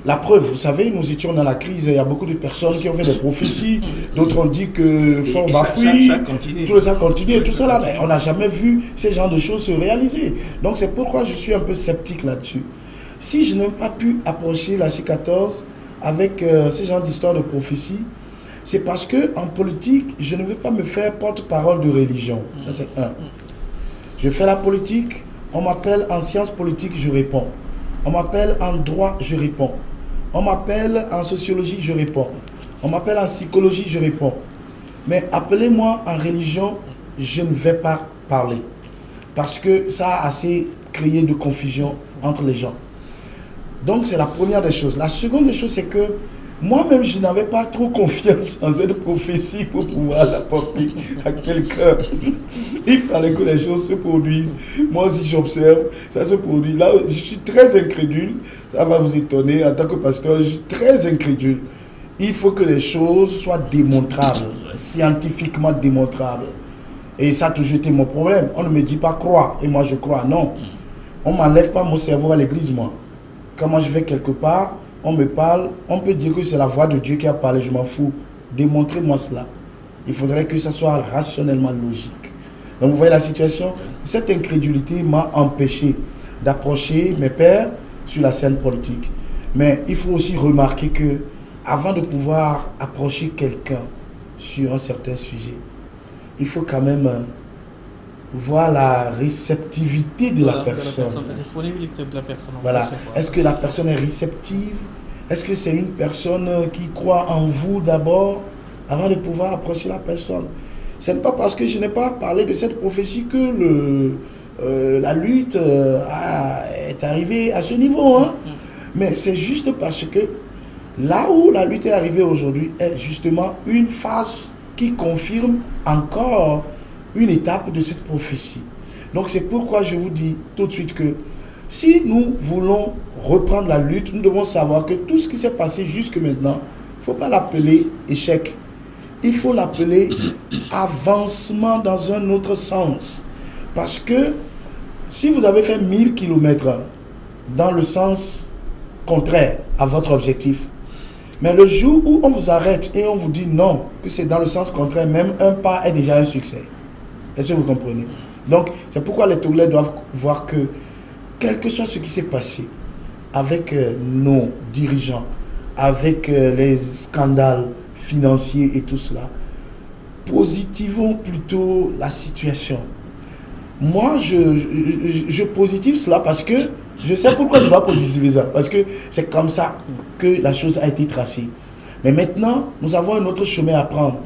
La preuve, vous savez, nous étions dans la crise, il y a beaucoup de personnes qui ont fait des prophéties, d'autres ont dit que Fort va fuir, tout ça continue, et tout ça là, mais on n'a jamais vu ces genres de choses se réaliser. Donc c'est pourquoi je suis un peu sceptique là-dessus. Si je n'ai pas pu approcher la C14 avec ces genres d'histoires de prophéties, c'est parce qu'en politique, je ne veux pas me faire porte-parole de religion. Ça c'est un. Je fais la politique, on m'appelle en sciences politiques, je réponds. On m'appelle en droit, je réponds. On m'appelle en sociologie, je réponds. On m'appelle en psychologie, je réponds. Mais appelez-moi en religion, je ne vais pas parler. Parce que ça a assez créé de confusion entre les gens. Donc c'est la première des choses. La seconde des choses, c'est que moi-même, je n'avais pas trop confiance en cette prophétie pour pouvoir la porter à quelqu'un. Il fallait que les choses se produisent. Moi aussi, j'observe, ça se produit. Là, je suis très incrédule. Ça va vous étonner. En tant que pasteur, je suis très incrédule. Il faut que les choses soient démontrables, scientifiquement démontrables. Et ça a toujours été mon problème. On ne me dit pas croire, et moi je crois. Non. On ne m'enlève pas mon cerveau à l'église, moi. Quand moi je vais quelque part, on me parle, on peut dire que c'est la voix de Dieu qui a parlé, je m'en fous. Démontrez-moi cela. Il faudrait que ça soit rationnellement logique. Donc vous voyez la situation. Cette incrédulité m'a empêché d'approcher mes pairs sur la scène politique. Mais il faut aussi remarquer que avant de pouvoir approcher quelqu'un sur un certain sujet, il faut quand même voir la réceptivité de la personne. La disponibilité de la personne. Voilà. Est-ce que la personne est réceptive? Est-ce que c'est une personne qui croit en vous d'abord avant de pouvoir approcher la personne? Ce n'est pas parce que je n'ai pas parlé de cette prophétie que la lutte est arrivée à ce niveau. Hein? Mais c'est juste parce que là où la lutte est arrivée aujourd'hui est justement une phase qui confirme encore une étape de cette prophétie. Donc c'est pourquoi je vous dis tout de suite que si nous voulons reprendre la lutte, nous devons savoir que tout ce qui s'est passé jusque maintenant, il ne faut pas l'appeler échec. Il faut l'appeler avancement dans un autre sens. Parce que si vous avez fait 1000 km dans le sens contraire à votre objectif, mais le jour où on vous arrête et on vous dit non, que c'est dans le sens contraire, même un pas est déjà un succès. Est-ce que vous comprenez? Donc, c'est pourquoi les Togolais doivent voir que, quel que soit ce qui s'est passé avec nos dirigeants, avec les scandales financiers et tout cela, positivons plutôt la situation. Moi, je positive cela parce que je sais pourquoi je dois positiver ça. Parce que c'est comme ça que la chose a été tracée. Mais maintenant, nous avons un autre chemin à prendre.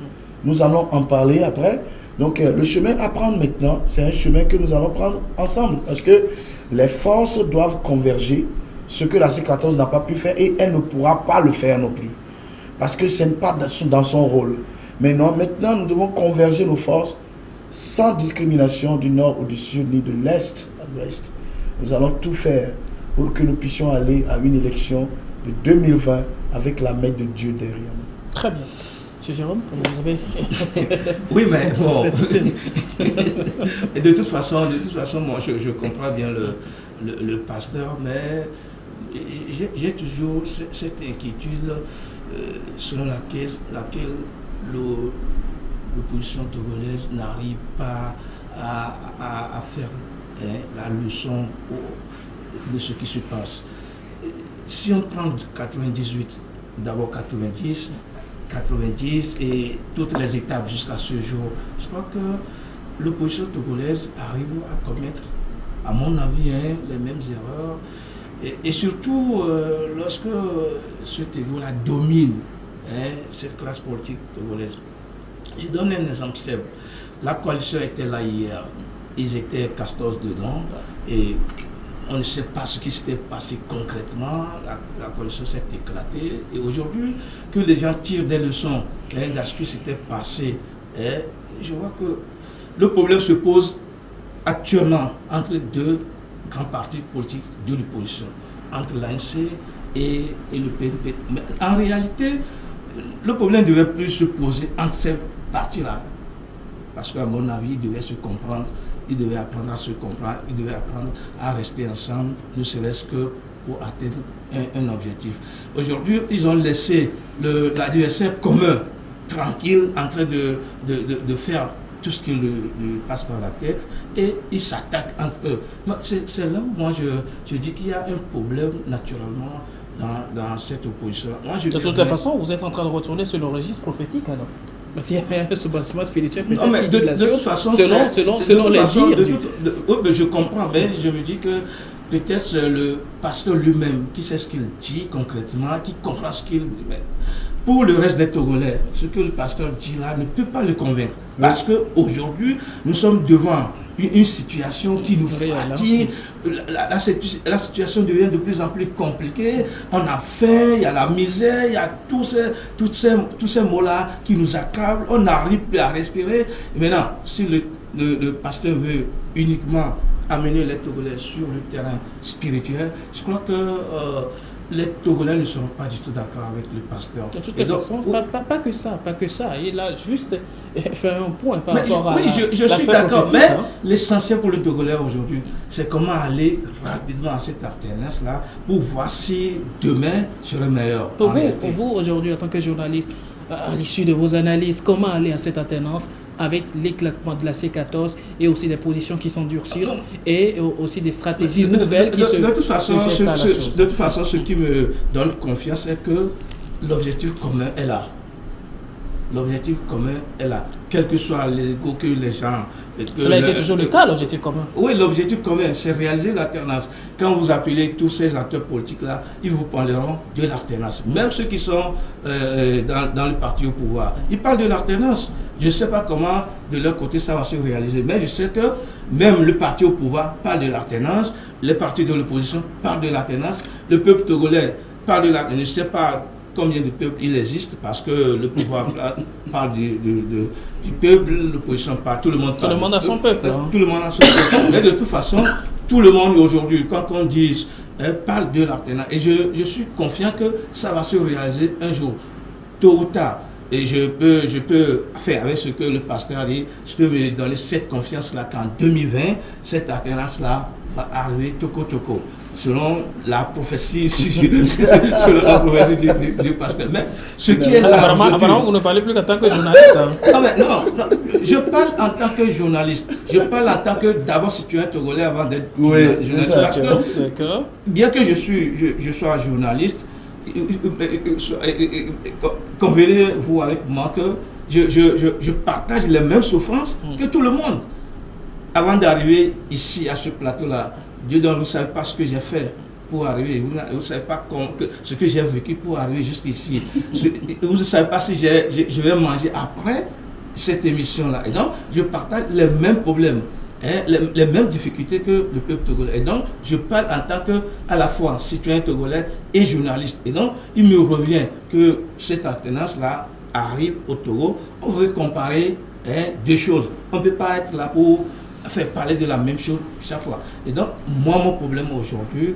Nous allons en parler après. Donc, le chemin à prendre maintenant, c'est un chemin que nous allons prendre ensemble. Parce que les forces doivent converger, ce que la C14 n'a pas pu faire et elle ne pourra pas le faire non plus. Parce que ce n'est pas dans son rôle. Mais non, maintenant, nous devons converger nos forces sans discrimination du nord ou du sud, ni de l'est à l'ouest. Nous allons tout faire pour que nous puissions aller à une élection de 2020 avec la main de Dieu derrière nous. Très bien. Monsieur Jérôme, vous avez... Oui, mais bon... Et de toute façon, moi, je comprends bien le pasteur, mais j'ai toujours cette inquiétude selon laquelle l'opposition togolaise n'arrive pas à faire la leçon de ce qui se passe. Si on prend 98, d'abord 90 et toutes les étapes jusqu'à ce jour, je crois que l'opposition togolaise arrive à commettre, à mon avis, les mêmes erreurs. Et surtout, lorsque ce Togo-là domine cette classe politique togolaise. Je donne un exemple simple. La coalition était là hier. Ils étaient 14 dedans. Et on ne sait pas ce qui s'était passé concrètement. La coalition s'est éclatée. Et aujourd'hui, que les gens tirent des leçons de ce qui s'était passé, je vois que le problème se pose actuellement entre deux grands partis politiques de l'opposition, entre l'ANC et le PDP. Mais en réalité, le problème ne devait plus se poser entre ces partis-là. Parce qu'à mon avis, ils devaient se comprendre, ils devaient apprendre à se comprendre, ils devaient apprendre à rester ensemble, ne serait-ce que pour atteindre un objectif. Aujourd'hui, ils ont laissé l'adversaire commun tranquille en train de faire tout ce qui lui passe par la tête et ils s'attaquent entre eux. C'est là où moi je dis qu'il y a un problème naturellement dans cette opposition. De toute façon, vous êtes en train de retourner sur le registre prophétique alors. Parce qu'il y a un soubassement spirituel peut-être. Non, mais de toute façon, selon les dires. Oui, je comprends, mais je me dis que peut-être le pasteur lui-même qui sait ce qu'il dit concrètement, qui comprend ce qu'il dit. Mais pour le reste des Togolais, ce que le pasteur dit là ne peut pas le convaincre. Parce qu'aujourd'hui, nous sommes devant une situation qui nous fatigue. La situation devient de plus en plus compliquée. On a faim, il y a la misère, il y a tous ces mots-là qui nous accablent. On n'arrive plus à respirer. Et maintenant, si le pasteur veut uniquement amener les Togolais sur le terrain spirituel, je crois que les Togolais ne seront pas du tout d'accord avec le pasteur. De toute façon, pas que ça. Il a juste fait un point par rapport à... Oui, je suis d'accord, mais l'essentiel pour le Togolais aujourd'hui, c'est comment aller rapidement à cette alternance-là pour voir si demain serait meilleur. Pour vous aujourd'hui, en tant que journaliste, à l'issue de vos analyses, comment aller à cette alternance avec l'éclatement de la C14 et aussi des positions qui s'endurcissent et aussi des stratégies nouvelles qui de toute façon, ce qui me donne confiance, c'est que l'objectif commun est là. L'objectif commun est là. Quel que soit l'ego que les gens... Cela a été toujours le cas, l'objectif commun. Oui, l'objectif commun, c'est réaliser l'alternance. Quand vous appelez tous ces acteurs politiques-là, ils vous parleront de l'alternance. Même ceux qui sont dans le parti au pouvoir, ils parlent de l'alternance. Je ne sais pas comment, de leur côté, ça va se réaliser. Mais je sais que même le parti au pouvoir parle de l'alternance, les partis de l'opposition parlent de l'alternance, le peuple togolais parle de l'alternance. Je ne sais pas combien de peuples il existe, parce que le pouvoir parle du peuple, l'opposition parle, tout le monde parle. Tout le monde a son peuple. Tout le monde a son peuple. Mais de toute façon, tout le monde aujourd'hui, quand on dit, parle de l'alternance. Et je suis confiant que ça va se réaliser un jour, tôt ou tard. Et je peux faire avec ce que le pasteur a dit, je peux me donner cette confiance-là qu'en 2020, cette alternance-là va arriver toko. Selon la prophétie, selon la prophétie du pasteur. Mais ce qui est là. Apparemment, vous ne parlez plus qu'en tant que journaliste. Hein. Non, je parle en tant que journaliste. Je parle en tant que d'abord citoyen togolais avant d'être journaliste. Parce que, bien que je sois journaliste, convenez-vous avec moi que je partage les mêmes souffrances que tout le monde. Avant d'arriver ici à ce plateau-là, Dieu donc, vous ne savez pas ce que j'ai fait pour arriver. Vous ne savez pas ce que j'ai vécu pour arriver juste ici. Vous ne savez pas si je vais manger après cette émission-là. Et donc, je partage les mêmes problèmes, les mêmes difficultés que le peuple togolais. Et donc, je parle en tant que, à la fois, citoyen togolais et journaliste. Et donc, il me revient que cette alternance-là arrive au Togo. On veut comparer deux choses. On ne peut pas être là pour faire parler de la même chose chaque fois. Et donc, moi, mon problème aujourd'hui,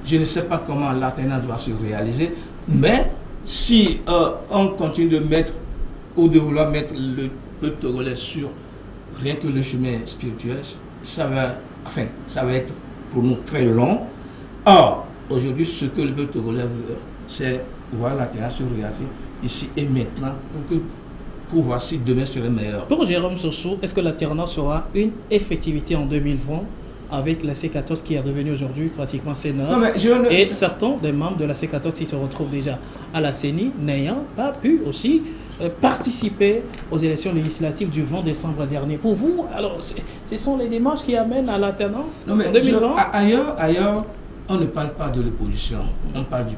je ne sais pas comment l'alternance va se réaliser, mais si on continue de mettre, ou de vouloir mettre le peuple togolais sur rien que le chemin spirituel, ça va être pour nous très long. Or, aujourd'hui, ce que le peuple togolais veut, c'est voir l'alternance se réaliser ici et maintenant pour voir si demain serait meilleur. Pour Jérôme Sossou, est-ce que l'alternance aura une effectivité en 2020 avec la C14 qui est devenue aujourd'hui pratiquement C9 et certains des membres de la C14 qui se retrouvent déjà à la CENI n'ayant pas pu aussi participer aux élections législatives du 20 décembre dernier. Pour vous, alors, ce sont les démarches qui amènent à l'alternance en 2020? Ailleurs, on ne parle pas de l'opposition, on parle du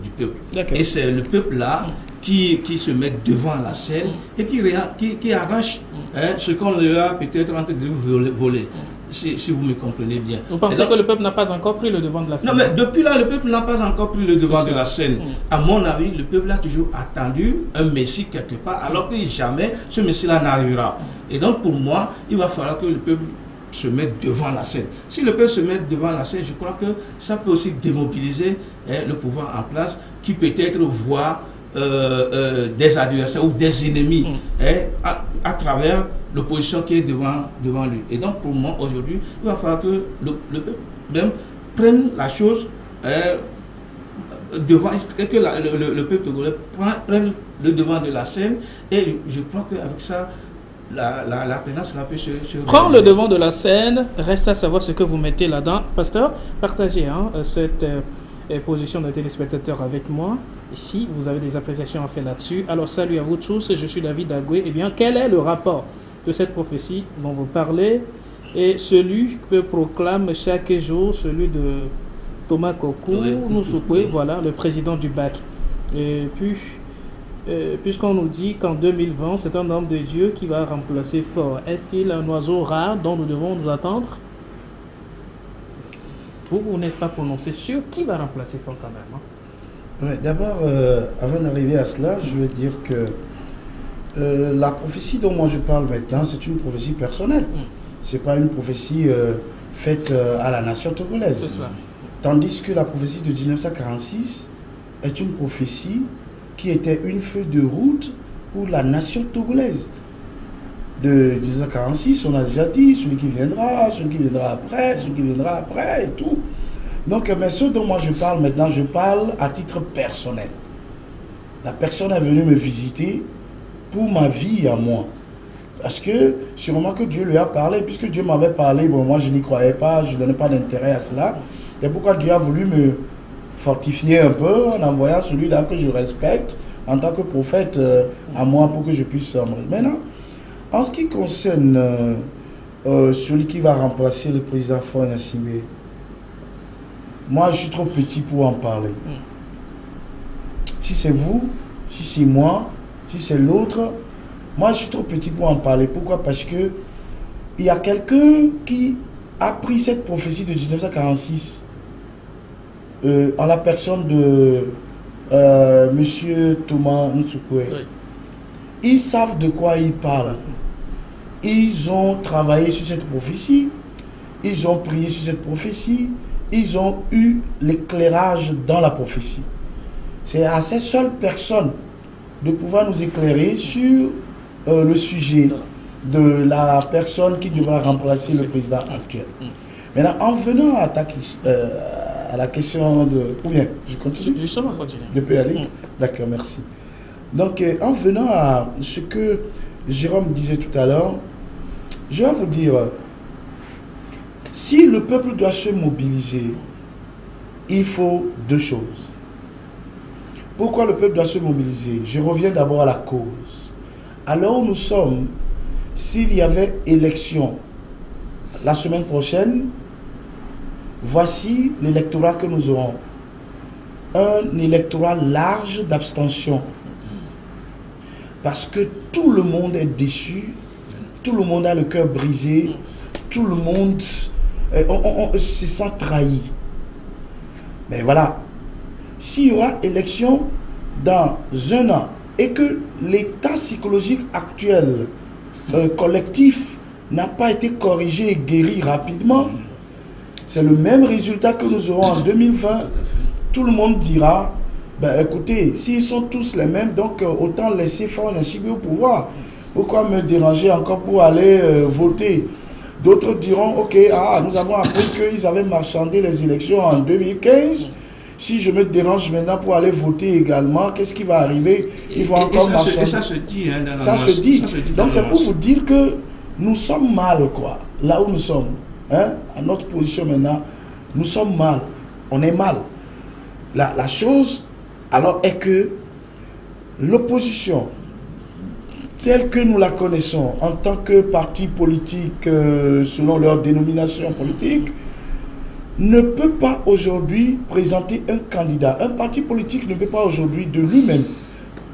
peuple. Et c'est le peuple là qui se met devant la scène et qui arrache ce qu'on leur a peut-être entre griffes volé. Si vous me comprenez bien. Vous pensez que le peuple n'a pas encore pris le devant de la scène? Non, mais depuis là, le peuple n'a pas encore pris le devant de la scène. À mon avis, le peuple a toujours attendu un messie quelque part, alors que jamais ce messie-là n'arrivera. Et donc, pour moi, il va falloir que le peuple se mettre devant la scène. Si le peuple se met devant la scène, je crois que ça peut aussi démobiliser le pouvoir en place qui peut-être voit des adversaires ou des ennemis à travers l'opposition qui est devant lui. Et donc pour moi aujourd'hui, il va falloir que le peuple même prenne la chose devant, que le peuple togolais prenne le devant de la scène, et je crois qu'avec ça, la tendance là peut se prendre le devant de la scène. Reste à savoir ce que vous mettez là-dedans. Pasteur, partagez cette position de téléspectateur avec moi. Ici, vous avez des appréciations à faire là-dessus. Alors, salut à vous tous, je suis David Agoué. Eh bien, quel est le rapport de cette prophétie dont vous parlez et celui que proclame chaque jour celui de Thomas Kokou, Noussoukwe, voilà, le président du BAC. Et puis, puisqu'on nous dit qu'en 2020, c'est un homme de Dieu qui va remplacer Faure. Est-il un oiseau rare dont nous devons nous attendre? Vous n'êtes pas prononcé sur qui va remplacer Faure quand même. Ouais, d'abord, avant d'arriver à cela, je veux dire que la prophétie dont moi je parle maintenant, c'est une prophétie personnelle. Ce n'est pas une prophétie faite à la nation togolaise. Tandis que la prophétie de 1946 est une prophétie qui était une feuille de route pour la nation togolaise. De 1946, on a déjà dit, celui qui viendra après, celui qui viendra après et tout. Donc, mais ce dont moi je parle maintenant, je parle à titre personnel. La personne est venue me visiter pour ma vie à moi. Parce que sûrement que Dieu lui a parlé, puisque Dieu m'avait parlé, bon, moi je n'y croyais pas, je ne donnais pas d'intérêt à cela. C'est pourquoi Dieu a voulu me fortifier un peu en envoyant celui-là que je respecte en tant que prophète à moi pour que je puisse... Maintenant, en ce qui concerne celui qui va remplacer le président Faure Gnassingbé, moi je suis trop petit pour en parler. Si c'est vous, si c'est moi, si c'est l'autre, moi je suis trop petit pour en parler. Pourquoi? Parce que il y a quelqu'un qui a pris cette prophétie de 1946 en la personne de monsieur Thomas Noussoukwe. Ils savent de quoi ils parlent. Ils ont travaillé sur cette prophétie, ils ont prié sur cette prophétie, ils ont eu l'éclairage dans la prophétie. C'est à ces seules personnes de pouvoir nous éclairer sur le sujet de la personne qui devra remplacer le président actuel. Maintenant, en venant à la question de... Ou bien, je continue? Justement, continue. Je peux aller? D'accord, merci. Donc, en venant à ce que Jérôme disait tout à l'heure, je vais vous dire, si le peuple doit se mobiliser, il faut deux choses. Pourquoi le peuple doit se mobiliser? Je reviens d'abord à la cause. À l'heure où nous sommes, s'il y avait élection la semaine prochaine, voici l'électorat que nous aurons. Un électorat large d'abstention. Parce que tout le monde est déçu, tout le monde a le cœur brisé, tout le monde se sent trahi. Mais voilà, s'il y aura élection dans un an et que l'état psychologique actuel collectif n'a pas été corrigé et guéri rapidement, c'est le même résultat que nous aurons en 2020. Tout le monde dira, ben écoutez, s'ils sont tous les mêmes, donc autant laisser Faure Gnassingbé au pouvoir. Pourquoi me déranger encore pour aller voter? D'autres diront, ok, nous avons appris qu'ils avaient marchandé les élections en 2015. Si je me dérange maintenant pour aller voter également, qu'est-ce qui va arriver? Ils vont encore marchander. Ça se dit. Ça se dit. Donc c'est pour vous dire que nous sommes mal, quoi. Là où nous sommes, à notre position maintenant, nous sommes mal. On est mal. La chose, alors, est que l'opposition, telle que nous la connaissons en tant que parti politique, selon leur dénomination politique, ne peut pas aujourd'hui présenter un candidat. Un parti politique ne peut pas aujourd'hui de lui-même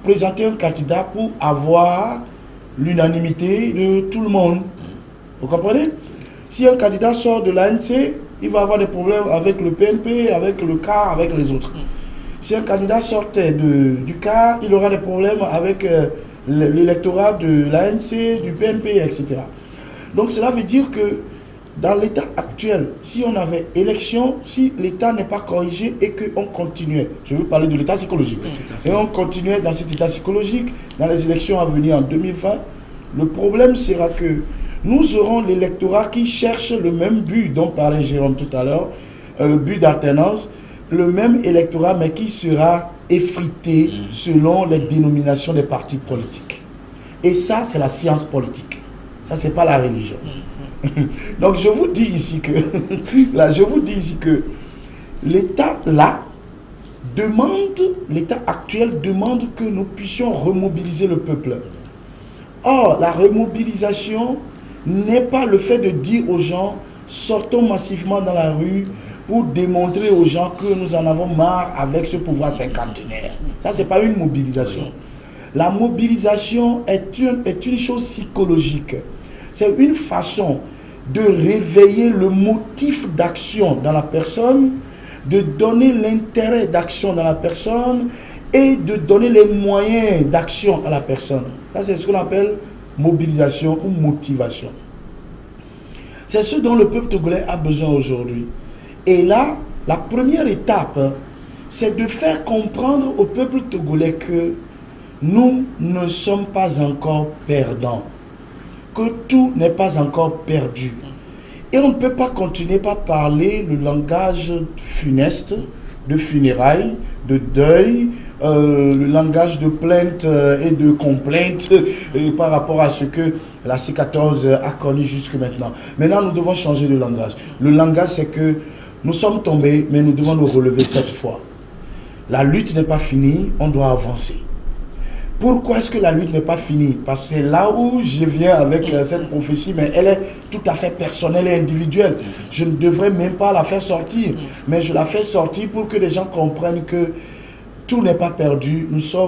présenter un candidat pour avoir l'unanimité de tout le monde. Vous comprenez? Si un candidat sort de l'ANC, il va avoir des problèmes avec le PNP, avec le CAR, avec les autres. Si un candidat sortait du CAR, il aura des problèmes avec l'électorat de l'ANC, du PNP, etc. Donc cela veut dire que dans l'état actuel, si on avait élection, si l'état n'est pas corrigé et qu'on continuait, je veux parler de l'état psychologique, et on continuait dans cet état psychologique, dans les élections à venir en 2020, le problème sera que nous aurons l'électorat qui cherche le même but dont parlait Jérôme tout à l'heure, but d'alternance, le même électorat mais qui sera effrité selon les dénominations des partis politiques. Et ça, c'est la science politique. Ça, c'est pas la religion. Donc, je vous dis ici que l'État l'État actuel demande que nous puissions remobiliser le peuple. Or, la remobilisation n'est pas le fait de dire aux gens, sortons massivement dans la rue pour démontrer aux gens que nous en avons marre avec ce pouvoir cinquantenaire. Ça, c'est pas une mobilisation. La mobilisation est une chose psychologique. C'est une façon de réveiller le motif d'action dans la personne, de donner l'intérêt d'action dans la personne et de donner les moyens d'action à la personne. Ça, c'est ce qu'on appelle mobilisation ou motivation. C'est ce dont le peuple togolais a besoin aujourd'hui. Et là, la première étape, c'est de faire comprendre au peuple togolais que nous ne sommes pas encore perdants, que tout n'est pas encore perdu. Et on ne peut pas continuer par parler le langage funeste, de funérailles, de deuil, le langage de plainte et de complainte par rapport à ce que la C14 a connu jusque maintenant. Maintenant, nous devons changer de langage. Le langage, c'est que nous sommes tombés, mais nous devons nous relever cette fois. La lutte n'est pas finie, on doit avancer. Pourquoi est-ce que la lutte n'est pas finie? Parce que c'est là où je viens avec cette prophétie, mais elle est tout à fait personnelle et individuelle. Je ne devrais même pas la faire sortir, mais je la fais sortir pour que les gens comprennent que tout n'est pas perdu.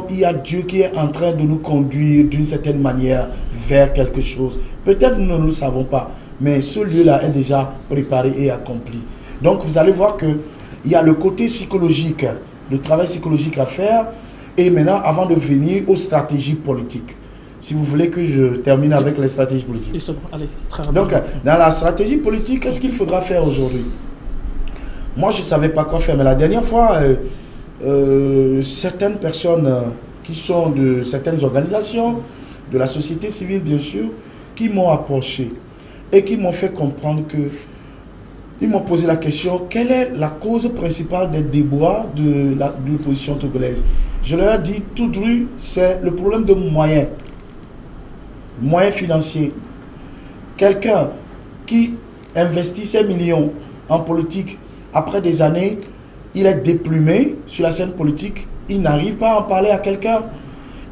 Il y a Dieu qui est en train de nous conduire d'une certaine manière vers quelque chose. Peut-être nous ne le savons pas, mais ce lieu-là est déjà préparé et accompli. Donc vous allez voir qu'il y a le côté psychologique, le travail psychologique à faire. Et maintenant, avant de venir aux stratégies politiques, si vous voulez que je termine avec les stratégies politiques. Allez, donc, dans la stratégie politique, qu'est-ce qu'il faudra faire aujourd'hui? Moi, je ne savais pas quoi faire, mais la dernière fois, certaines personnes qui sont de certaines organisations, de la société civile bien sûr, qui m'ont approché et qui m'ont fait comprendre que ils m'ont posé la question, quelle est la cause principale des déboires de l'opposition togolaise? Je leur ai dit, tout droit, c'est le problème de moyens financiers. Quelqu'un qui investit ses millions en politique, après des années, il est déplumé sur la scène politique, il n'arrive pas à en parler à quelqu'un.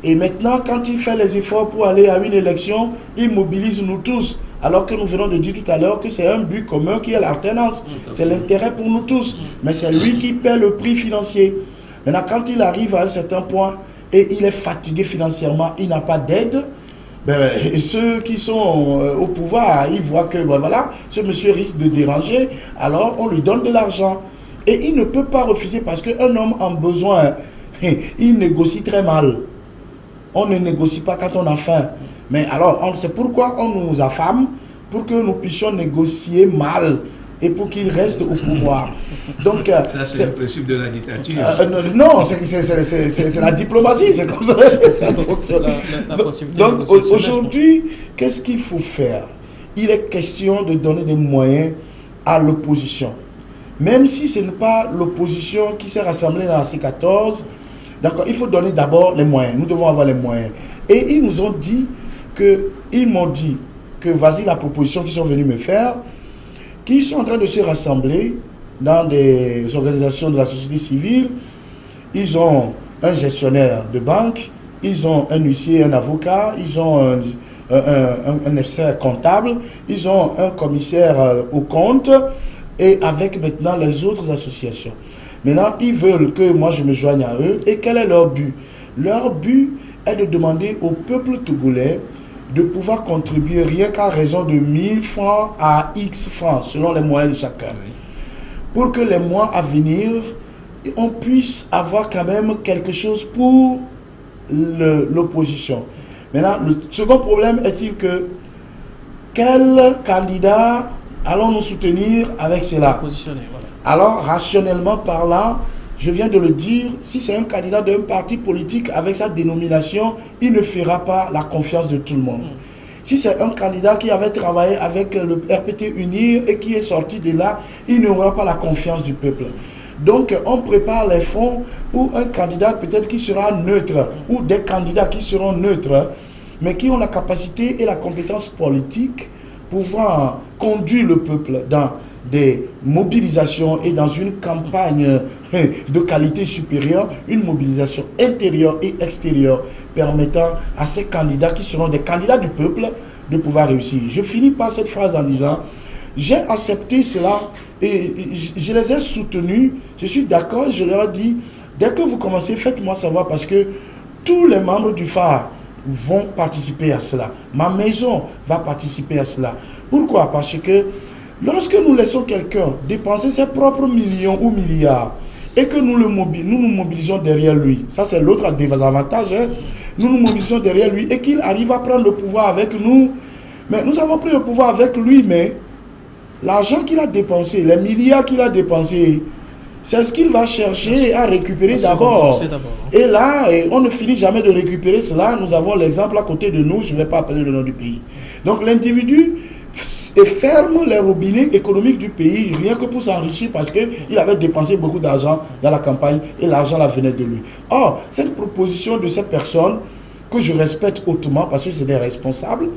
Et maintenant, quand il fait les efforts pour aller à une élection, il mobilise nous tous. Alors que nous venons de dire tout à l'heure que c'est un but commun qui est l'alternance. C'est l'intérêt pour nous tous. Mais c'est lui qui paie le prix financier. Maintenant, quand il arrive à un certain point et il est fatigué financièrement, il n'a pas d'aide, et ceux qui sont au pouvoir, ils voient que voilà, ce monsieur risque de déranger, alors on lui donne de l'argent. Et il ne peut pas refuser parce qu'un homme en besoin, il négocie très mal. On ne négocie pas quand on a faim. Mais alors, c'est pourquoi on nous affame, pour que nous puissions négocier mal et pour qu'il reste au pouvoir. Donc, ça, c'est le principe de la dictature. Non, c'est la diplomatie, c'est comme ça que ça fonctionne. Donc, aujourd'hui, qu'est-ce qu'il faut faire? Il est question de donner des moyens à l'opposition. Même si ce n'est pas l'opposition qui s'est rassemblée dans la C14, d'accord, il faut donner d'abord les moyens. Nous devons avoir les moyens. Et ils nous ont dit ils m'ont dit que vas-y la proposition qu'ils sont venus me faire, qu'ils sont en train de se rassembler dans des organisations de la société civile. Ils ont un gestionnaire de banque, ils ont un huissier, un avocat, ils ont un expert comptable, ils ont un commissaire au compte et avec maintenant les autres associations. Maintenant, ils veulent que moi je me joigne à eux. Et quel est leur but? Leur but est de demander au peuple togolais de pouvoir contribuer rien qu'à raison de 1000 francs à X francs, selon les moyens de chacun. Pour que les mois à venir, on puisse avoir quand même quelque chose pour l'opposition. Maintenant, le second problème est-il que quel candidat allons nous soutenir avec cela. Positionner, voilà. Alors, rationnellement parlant, je viens de le dire, si c'est un candidat d'un parti politique avec sa dénomination, il ne fera pas la confiance de tout le monde. Si c'est un candidat qui avait travaillé avec le RPT Unir et qui est sorti de là, il n'aura pas la confiance du peuple. Donc, on prépare les fonds pour un candidat peut-être qui sera neutre, ou des candidats qui seront neutres, mais qui ont la capacité et la compétence politique pouvant conduire le peuple dans des mobilisations et dans une campagne de qualité supérieure, une mobilisation intérieure et extérieure permettant à ces candidats qui seront des candidats du peuple de pouvoir réussir. Je finis par cette phrase en disant, j'ai accepté cela et je les ai soutenus, je suis d'accord, je leur ai dit, dès que vous commencez, faites-moi savoir parce que tous les membres du phare vont participer à cela. Ma maison va participer à cela. Pourquoi? Parce que lorsque nous laissons quelqu'un dépenser ses propres millions ou milliards et que nous nous mobilisons derrière lui, ça c'est l'autre désavantage, hein? Nous nous mobilisons derrière lui et qu'il arrive à prendre le pouvoir avec nous. Mais nous avons pris le pouvoir avec lui, mais l'argent qu'il a dépensé, les milliards qu'il a dépensés, c'est ce qu'il va chercher à récupérer d'abord. Et là, on ne finit jamais de récupérer cela. Nous avons l'exemple à côté de nous, je ne vais pas appeler le nom du pays. Donc l'individu ferme les robinets économiques du pays, rien que pour s'enrichir parce qu'il avait dépensé beaucoup d'argent dans la campagne et l'argent là venait de lui. Or, cette proposition de ces personnes, que je respecte hautement parce que c'est des responsables,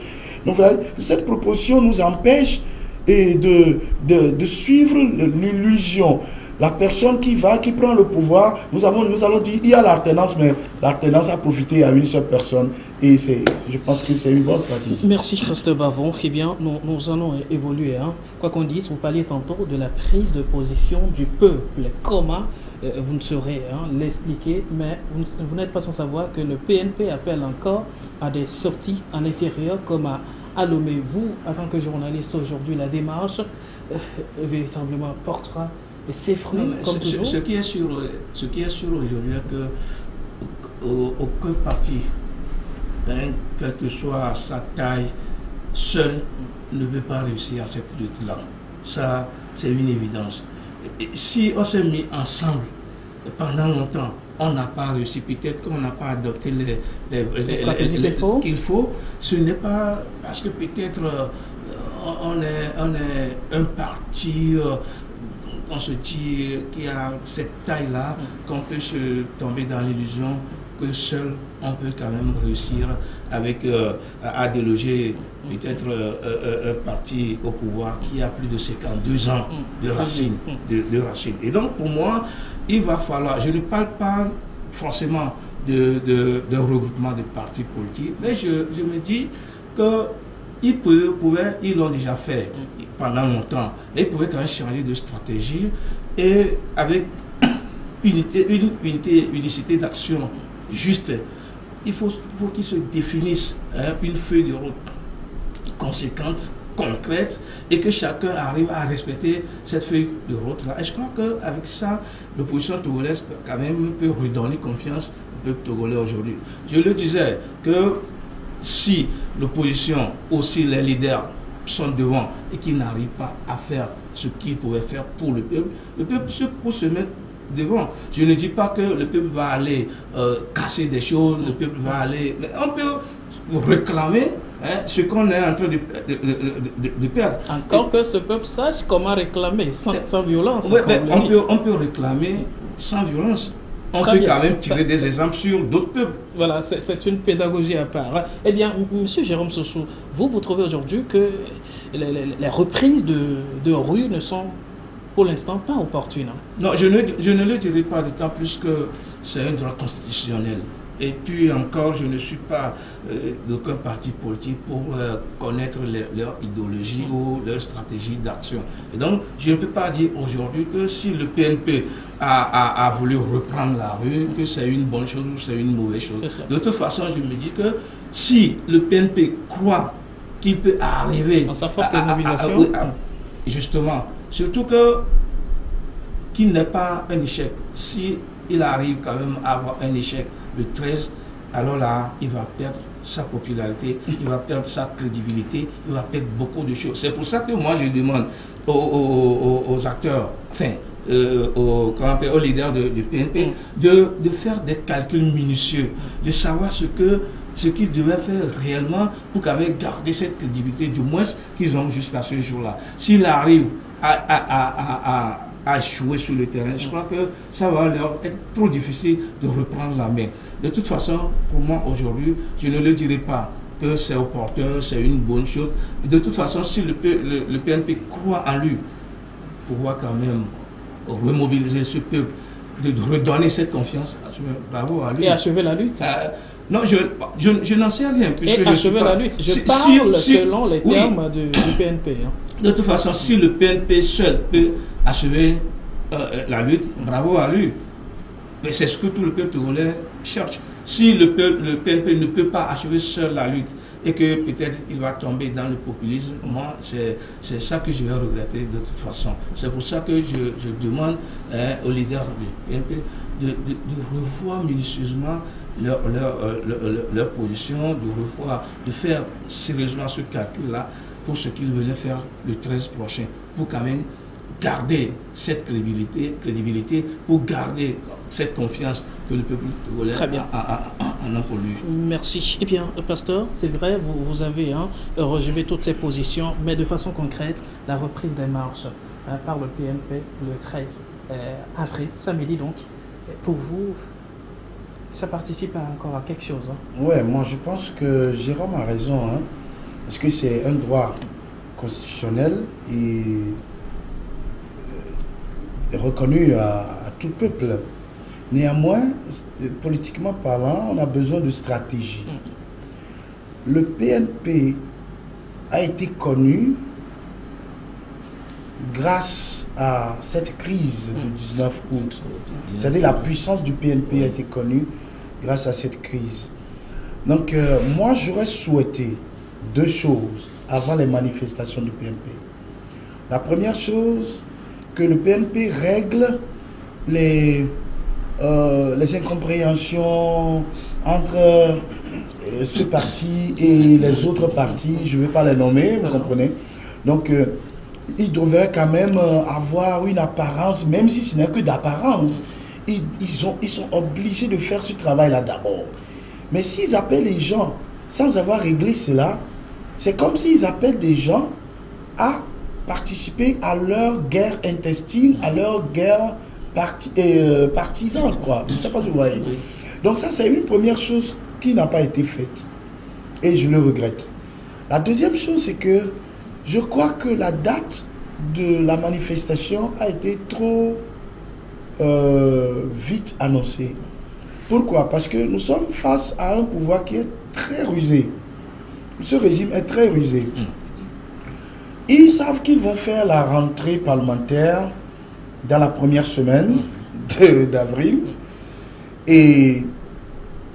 donc, cette proposition nous empêche de suivre l'illusion. La personne qui prend le pouvoir, nous allons dire, il y a l'alternance, mais l'alternance a profité à une seule personne. Et je pense que c'est une bonne stratégie. Merci, Pasteur Bavon. Eh bien, nous allons évoluer. Hein. Quoi qu'on dise, vous parliez tantôt de la prise de position du peuple. Comment vous ne saurez l'expliquer, mais vous n'êtes pas sans savoir que le PNP appelle encore à des sorties en intérieur comme à Lomé. Vous, en tant que journaliste aujourd'hui, la démarche véritablement portera ses fruits, comme toujours. Ce qui est sûr aujourd'hui, est que aucun parti, quelle que soit sa taille, seul ne peut pas réussir à cette lutte-là. Ça, c'est une évidence. Et si on s'est mis ensemble pendant longtemps, on n'a pas réussi, peut-être qu'on n'a pas adopté les stratégies qu'il faut. Ce n'est pas parce que peut-être on est un parti... on se dit qu'il y a cette taille-là, qu'on peut se tomber dans l'illusion que seul on peut quand même réussir avec à déloger peut-être un parti au pouvoir qui a plus de 52 ans de racines. Et donc pour moi, il va falloir, je ne parle pas forcément de regroupement de partis politiques, mais je me dis que ils l'ont déjà fait pendant longtemps. Et ils pouvaient quand même changer de stratégie et avec unicité d'action juste. Il faut qu'ils se définissent une feuille de route conséquente, concrète, et que chacun arrive à respecter cette feuille de route-là. Et je crois qu'avec ça, l'opposition togolaise quand même peut redonner confiance au peuple togolais aujourd'hui. Je le disais que si l'opposition, aussi les leaders sont devant et qu'ils n'arrivent pas à faire ce qu'ils pouvaient faire pour le peuple peut se mettre devant. Je ne dis pas que le peuple va aller casser des choses, le peuple va aller... Mais on peut réclamer ce qu'on est en train de perdre. Encore que ce peuple sache comment réclamer sans violence. Oui, on peut réclamer sans violence. On peut quand même tirer des exemples sur d'autres peuples. Voilà, c'est une pédagogie à part. Eh bien, M. Jérôme Sossou, vous trouvez aujourd'hui que les reprises de rue ne sont pour l'instant pas opportunes? Non, je ne le dirai pas, d'autant plus que c'est un droit constitutionnel. Et puis encore, je ne suis pas d'aucun parti politique pour connaître leur idéologie ou leur stratégie d'action. Et donc, je ne peux pas dire aujourd'hui que si le PNP a voulu reprendre la rue, que c'est une bonne chose ou c'est une mauvaise chose. De toute façon, je me dis que si le PNP croit qu'il peut arriver à sa force de mobilisation, justement, surtout qu'il n'est pas un échec. Si il arrive quand même à avoir un échec le 13, alors là, il va perdre sa popularité, il va perdre sa crédibilité, il va perdre beaucoup de choses. C'est pour ça que moi je demande aux acteurs, enfin, aux leaders du PNP, de faire des calculs minutieux, de savoir ce qu'ils devaient faire réellement pour quand même garder cette crédibilité, du moins qu'ils ont jusqu'à ce jour-là. S'ils arrivent à échouer sur le terrain, je crois que ça va leur être trop difficile de reprendre la main. De toute façon, pour moi aujourd'hui, je ne le dirai pas que c'est opportun, c'est une bonne chose. De toute façon, si le PNP croit en lui, pouvoir quand même remobiliser ce peuple, de redonner cette confiance, bravo à lui. Et achever la lutte. Non, je n'en sais rien. Et achever la lutte. Je parle selon les termes du PNP. Hein. De toute façon, si le PNP seul peut achever la lutte, bravo à lui. Mais c'est ce que tout le peuple togolais cherche. Si le PNP ne peut pas achever seul la lutte et que peut-être il va tomber dans le populisme, moi, c'est ça que je vais regretter de toute façon. C'est pour ça que je demande aux leaders du PNP de revoir minutieusement leur position, de faire sérieusement ce calcul-là pour ce qu'ils veulent faire le 13 prochain, pour quand même garder cette crédibilité, pour garder cette confiance que le peuple togolais a pour lui. Merci. Eh bien, pasteur, c'est vrai, vous avez relevé toutes ces positions, mais de façon concrète, la reprise des marches par le PNP le 13 avril, samedi donc, pour vous, ça participe encore à quelque chose. Ouais, moi je pense que Jérôme a raison, parce que c'est un droit constitutionnel et reconnu à tout peuple. Néanmoins, politiquement parlant, on a besoin de stratégie. Le PNP a été connu grâce à cette crise du 19 août. C'est-à-dire la puissance du PNP a été connue grâce à cette crise. Donc, moi, j'aurais souhaité deux choses avant les manifestations du PNP. La première chose, que le PNP règle les incompréhensions entre ce parti et les autres partis, je ne vais pas les nommer, vous comprenez. Donc, ils devraient quand même avoir une apparence, même si ce n'est que d'apparence. Ils sont obligés de faire ce travail-là d'abord. Mais s'ils appellent les gens sans avoir réglé cela, c'est comme s'ils appellent des gens à participer à leur guerre intestine, à leur guerre partisane, quoi. Je ne sais pas si vous voyez. Donc ça, c'est une première chose qui n'a pas été faite. Et je le regrette. La deuxième chose, c'est que je crois que la date de la manifestation a été trop vite annoncée. Pourquoi? Parce que nous sommes face à un pouvoir qui est très rusé. Ce régime est très rusé. Ils savent qu'ils vont faire la rentrée parlementaire dans la première semaine d'avril. Et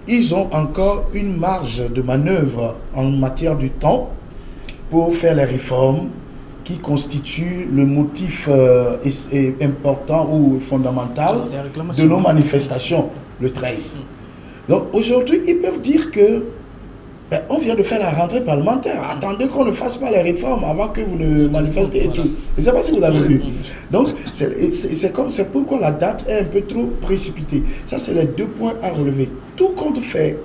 ils ont encore une marge de manœuvre en matière du temps pour faire les réformes qui constituent le motif important ou fondamental de nos manifestations le 13. Donc aujourd'hui, ils peuvent dire que on vient de faire la rentrée parlementaire. Attendez qu'on ne fasse pas les réformes avant que vous ne manifestez et tout. Je ne sais pas si vous avez vu. Donc, c'est pourquoi la date est un peu trop précipitée. Ça, c'est les deux points à relever. Tout compte fait,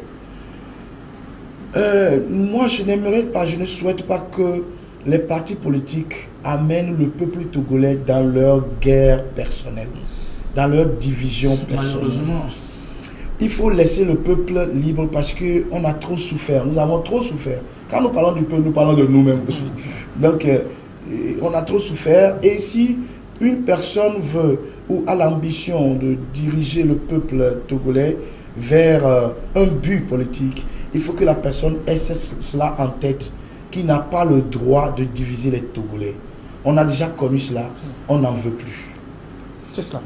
moi, je n'aimerais pas, je ne souhaite pas que les partis politiques amènent le peuple togolais dans leur guerre personnelle, dans leur division personnelle. Malheureusement. Il faut laisser le peuple libre parce qu'on a trop souffert. Nous avons trop souffert. Quand nous parlons du peuple, nous parlons de nous-mêmes aussi. Donc, on a trop souffert. Et si une personne veut ou a l'ambition de diriger le peuple togolais vers un but politique, il faut que la personne ait cela en tête, qui n'a pas le droit de diviser les Togolais. On a déjà connu cela, on n'en veut plus. C'est cela.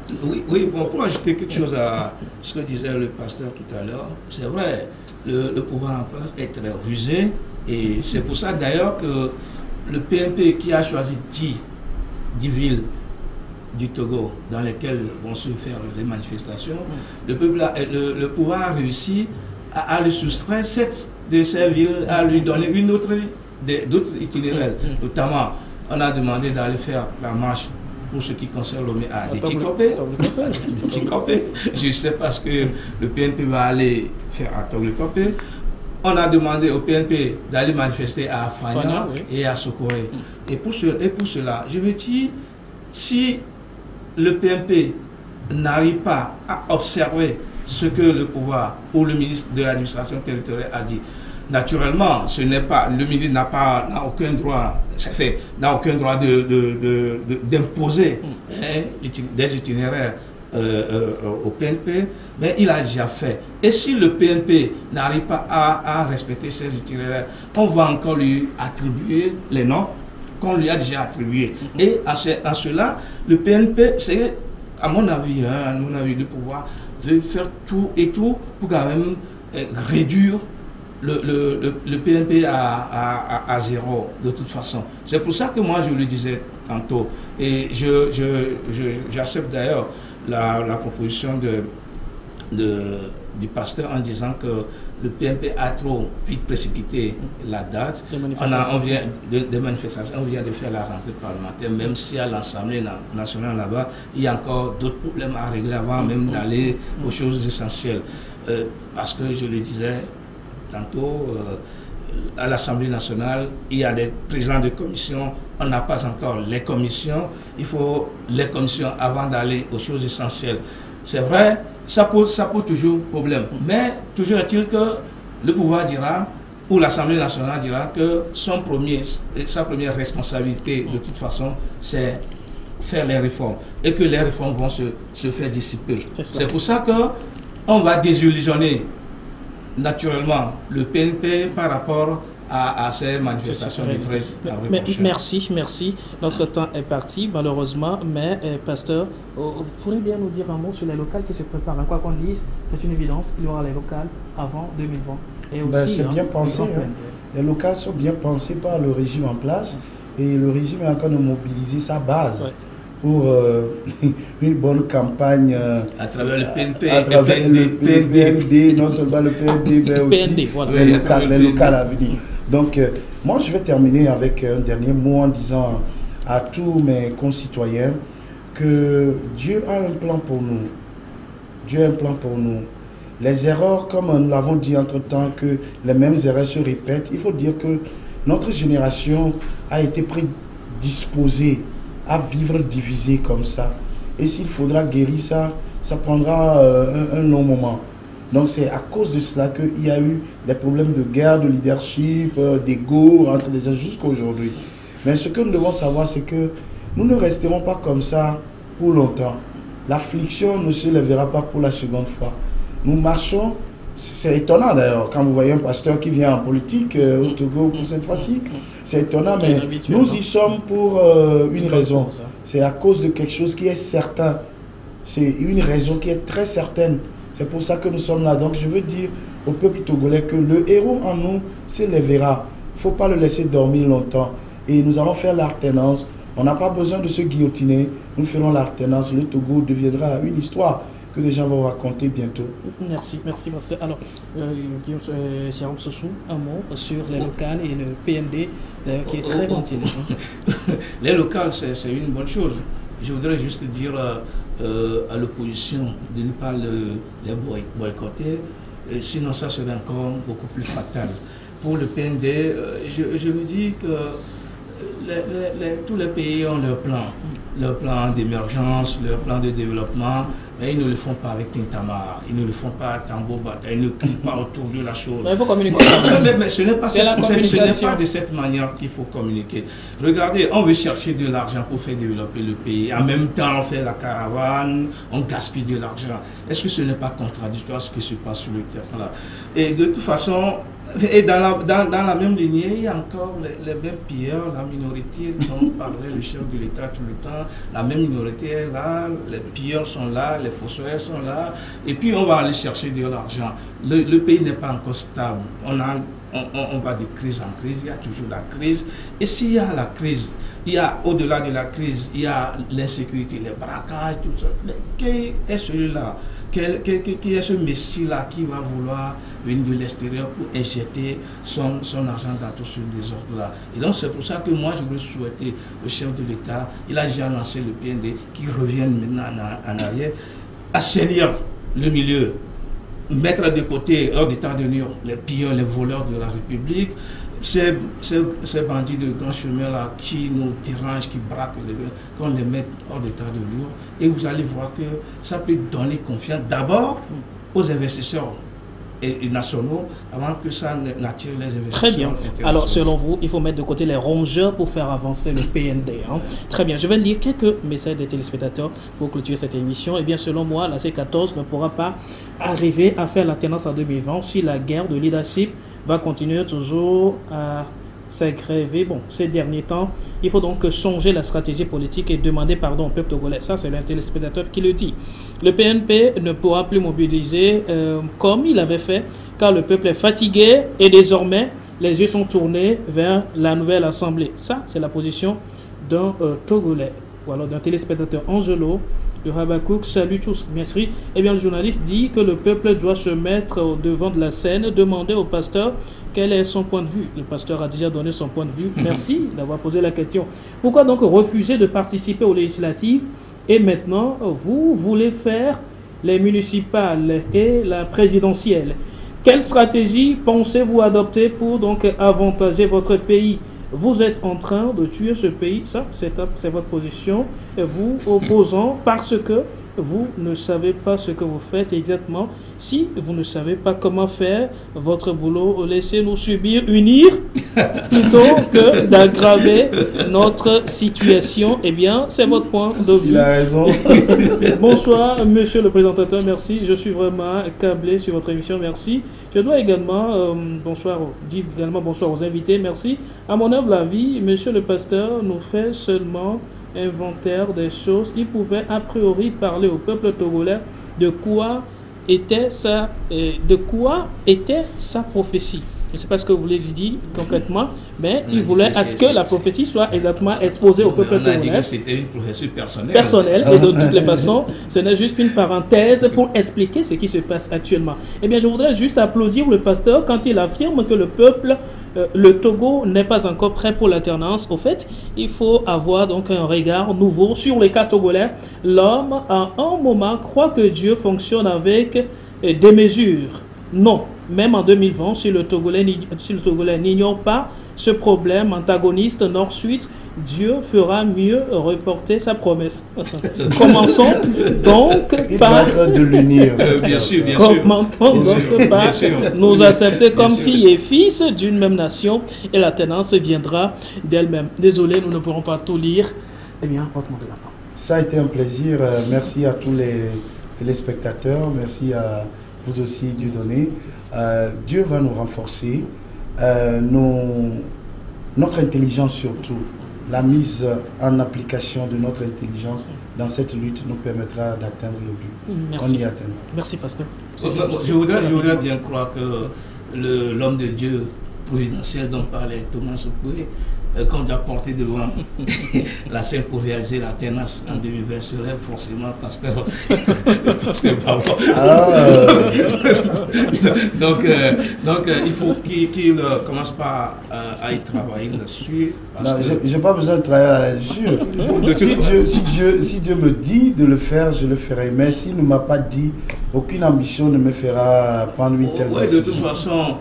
Oui, bon, pour ajouter quelque chose à ce que disait le pasteur tout à l'heure, c'est vrai, le pouvoir en place est très rusé, et c'est pour ça d'ailleurs que le PNP qui a choisi 10 villes du Togo dans lesquelles vont se faire les manifestations, le pouvoir a réussi à lui soustraire 7 de ces villes à lui donner d'autres itinéraires. Notamment, on a demandé d'aller faire la marche pour ce qui concerne l'OME à des Tikopé. Je sais parce que le PNP va aller faire à Toglikopé. On a demandé au PNP d'aller manifester à Fagna et à Sokoré. Et pour cela, je veux dire, si le PNP n'arrive pas à observer ce que le pouvoir ou le ministre de l'administration territoriale a dit, naturellement, ce n'est pas, le ministre n'a aucun droit, d'imposer des itinéraires au PNP, mais il a déjà fait. Et si le PNP n'arrive pas à respecter ces itinéraires, on va encore lui attribuer les noms qu'on lui a déjà attribués. Et à cela, le PNP, c'est, à mon avis, le pouvoir veut faire tout et tout pour quand même réduire le PNP à zéro, de toute façon. C'est pour ça que moi, je le disais tantôt, et j'accepte d'ailleurs la proposition du pasteur en disant que le PNP a trop vite précipité la date. Des manifestations. On vient de faire la rentrée parlementaire, même si à l'Assemblée nationale là-bas, il y a encore d'autres problèmes à régler avant même d'aller aux choses essentielles. Parce que je le disais tantôt, à l'Assemblée nationale, il y a des présidents de commission, on n'a pas encore les commissions, il faut les commissions avant d'aller aux choses essentielles. C'est vrai, ça pose toujours problème, mais toujours est-il que le pouvoir dira, ou l'Assemblée nationale dira que sa première responsabilité, de toute façon, c'est faire les réformes, et que les réformes vont se faire dissiper. C'est pour ça qu'on va désillusionner naturellement le PNP par rapport à ces manifestations du 13 avril prochain. Merci. Notre temps est parti, malheureusement, mais pasteur, vous pourriez bien nous dire un mot sur les locales qui se préparent. Quoi qu'on dise, c'est une évidence, il y aura les locales avant 2020. Et aussi, c'est bien pensé. Les locales sont bien pensées par le régime en place, et le régime est en train de mobiliser sa base. Pour une bonne campagne à travers le PNP, à travers le PND, non seulement le PND, mais aussi les locales à venir. Donc, moi, je vais terminer avec un dernier mot en disant à tous mes concitoyens que Dieu a un plan pour nous. Dieu a un plan pour nous. Les erreurs, comme nous l'avons dit entre-temps, que les mêmes erreurs se répètent, il faut dire que notre génération a été prédisposée à vivre divisé comme ça. Et s'il faudra guérir ça, ça prendra un long moment. Donc c'est à cause de cela qu'il y a eu des problèmes de guerre, de leadership, d'ego entre les gens jusqu'à aujourd'hui. Mais ce que nous devons savoir, c'est que nous ne resterons pas comme ça pour longtemps. L'affliction ne se lèvera pas pour la seconde fois. Nous marchons, c'est étonnant d'ailleurs, quand vous voyez un pasteur qui vient en politique au Togo pour cette fois-ci, c'est étonnant, mais nous y sommes pour une raison. C'est à cause de quelque chose qui est certain. C'est une raison qui est très certaine. C'est pour ça que nous sommes là. Donc je veux dire au peuple togolais que le héros en nous s'élèvera. Il ne faut pas le laisser dormir longtemps. Et nous allons faire l'alternance. On n'a pas besoin de se guillotiner. Nous ferons l'alternance. Le Togo deviendra une histoire que les gens vont raconter bientôt. Merci, Pasteur. Alors, Jérôme Sossou, un mot sur les locales et le PND qui est très ventilé. Les locales, c'est une bonne chose. Je voudrais juste dire à l'opposition de ne pas les boycotter, sinon ça serait encore beaucoup plus fatal. Pour le PND, je me dis que tous les pays ont leur plan d'émergence, leur plan de développement, mais ils ne le font pas avec Tintamar, ils ne le font pas à tambour bataille, ils ne crient pas autour de la chose. Mais il faut communiquer. Mais ce n'est pas de cette manière qu'il faut communiquer. Regardez, on veut chercher de l'argent pour faire développer le pays. En même temps, on fait la caravane, on gaspille de l'argent. Est-ce que ce n'est pas contradictoire ce qui se passe sur le terrain là? Et de toute façon, et dans la même lignée, il y a encore les mêmes pilleurs, la minorité dont parlait le chef de l'État tout le temps. La même minorité est là, les pilleurs sont là, les fossoyeurs sont là, et puis on va aller chercher de l'argent. Le pays n'est pas encore stable. On a on va de crise en crise, il y a toujours la crise. Et s'il y a la crise, il y a au-delà de la crise, il y a l'insécurité, les braquages, tout ça. Mais qui est celui-là? Qui est ce messie-là qui va vouloir venir de l'extérieur pour injecter son argent dans tout ce désordre-là? Et donc c'est pour ça que moi je voulais souhaiter au chef de l'État, il a déjà lancé le PND, qui revienne maintenant en arrière, assainir le milieu, mettre de côté, hors d'état de nuire, les pilleurs, les voleurs de la République, ces bandits de grand chemin-là qui nous dérangent, qui braquent les gens, qu'on les mette hors d'état de nuire. Et vous allez voir que ça peut donner confiance d'abord aux investisseurs et nationaux avant que ça n'attire les investisseurs. Très bien. Alors, selon vous, il faut mettre de côté les rongeurs pour faire avancer le PND. Hein. Très bien. Je vais lire quelques messages des téléspectateurs pour clôturer cette émission. Eh bien, selon moi, la C14 ne pourra pas arriver à faire l'alternance en 2020 si la guerre de leadership va continuer toujours à s'aggraver. Bon, ces derniers temps, il faut donc changer la stratégie politique et demander pardon au peuple togolais. Ça, c'est un téléspectateur qui le dit. Le PNP ne pourra plus mobiliser comme il avait fait, car le peuple est fatigué et désormais, les yeux sont tournés vers la nouvelle assemblée. Ça, c'est la position d'un Togolais. Ou alors d'un téléspectateur Angelo de Habakouk. Salut tous, merci. Eh bien, le journaliste dit que le peuple doit se mettre au devant de la scène, demander au pasteur quel est son point de vue. Le pasteur a déjà donné son point de vue. Merci d'avoir posé la question. Pourquoi donc refuser de participer aux législatives et maintenant vous voulez faire les municipales et la présidentielle? Quelle stratégie pensez-vous adopter pour donc avantager votre pays? Vous êtes en train de tuer ce pays, ça c'est votre position, vous opposant parce que vous ne savez pas ce que vous faites exactement. Si vous ne savez pas comment faire votre boulot, laissez-nous subir, unir, plutôt que d'aggraver notre situation. Eh bien, c'est votre point de vue. Il a raison. Bonsoir, monsieur le présentateur, merci. Je suis vraiment câblé sur votre émission, merci. Je dois également, dire également bonsoir aux invités, merci. À mon humble avis, monsieur le pasteur nous fait seulement inventaire des choses. Il pouvait a priori parler au peuple togolais de quoi était sa prophétie. Je ne sais pas ce que vous voulez dire concrètement, mais il voulait à ce que la prophétie soit exactement exposée au peuple togolais. On a dit que c'était une prophétie personnelle. Personnelle, et de toutes les façons, ce n'est juste une parenthèse pour expliquer ce qui se passe actuellement. Eh bien, je voudrais juste applaudir le pasteur quand il affirme que le peuple, le Togo n'est pas encore prêt pour l'alternance. Au fait, il faut avoir donc un regard nouveau sur les cas togolais. L'homme, à un moment, croit que Dieu fonctionne avec des mesures. Non. Même en 2020, si le Togolais n'ignore pas ce problème antagoniste nord-sud, Dieu fera mieux reporter sa promesse. Commençons donc par nous accepter comme filles et fils d'une même nation et l'alternance viendra d'elle-même. Désolé, nous ne pourrons pas tout lire. Eh bien, votre mot de la fin. Ça a été un plaisir. Merci à tous les téléspectateurs. Merci à vous aussi, Dieu donné. Dieu va nous renforcer. Notre intelligence surtout, la mise en application de notre intelligence dans cette lutte nous permettra d'atteindre le but. Merci. On y atteindra. Merci, pasteur. Je voudrais bien croire que l'homme de Dieu providentiel dont parlait Thomas Soukoué, qu'on doit porter devant la scène pour réaliser l'alternance en 2020 serait forcément pasteur Pablo. Donc il faut qu'il commence par à y travailler là-dessus. Je n'ai pas besoin de travailler là-dessus. Si Dieu me dit de le faire, je le ferai. Mais s'il ne m'a pas dit, aucune ambition ne me fera prendre une telle décision. De toute façon,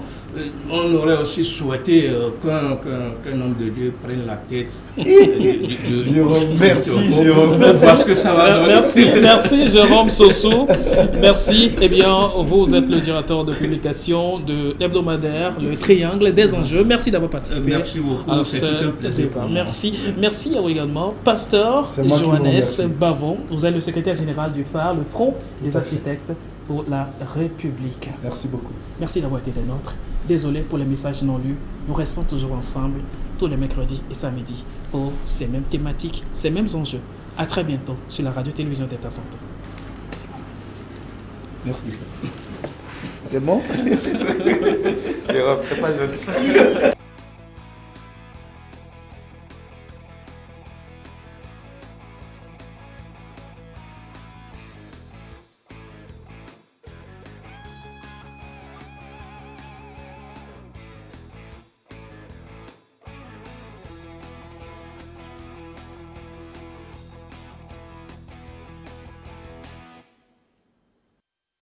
on aurait aussi souhaité qu'un homme de Dieu prenne la tête. Merci, Jérôme. Parce que ça va merci, Jérôme Sossou. Merci. Eh bien, vous êtes le directeur de publication de l'hebdomadaire Le Triangle des Enjeux. Merci d'avoir participé. Merci beaucoup. C'est un plaisir. Merci. Merci à vous également, pasteur Johannes Bavon. Vous êtes le secrétaire général du phare, le Front des architectes pour la République. Merci beaucoup. Merci d'avoir été des nôtres. Désolé pour les messages non lus. Nous restons toujours ensemble tous les mercredis et samedis pour ces mêmes thématiques, ces mêmes enjeux. À très bientôt sur la radio-télévision d'État Santé. Merci, pasteur. Merci. C'est bon? Jérôme, t'es pas gentil.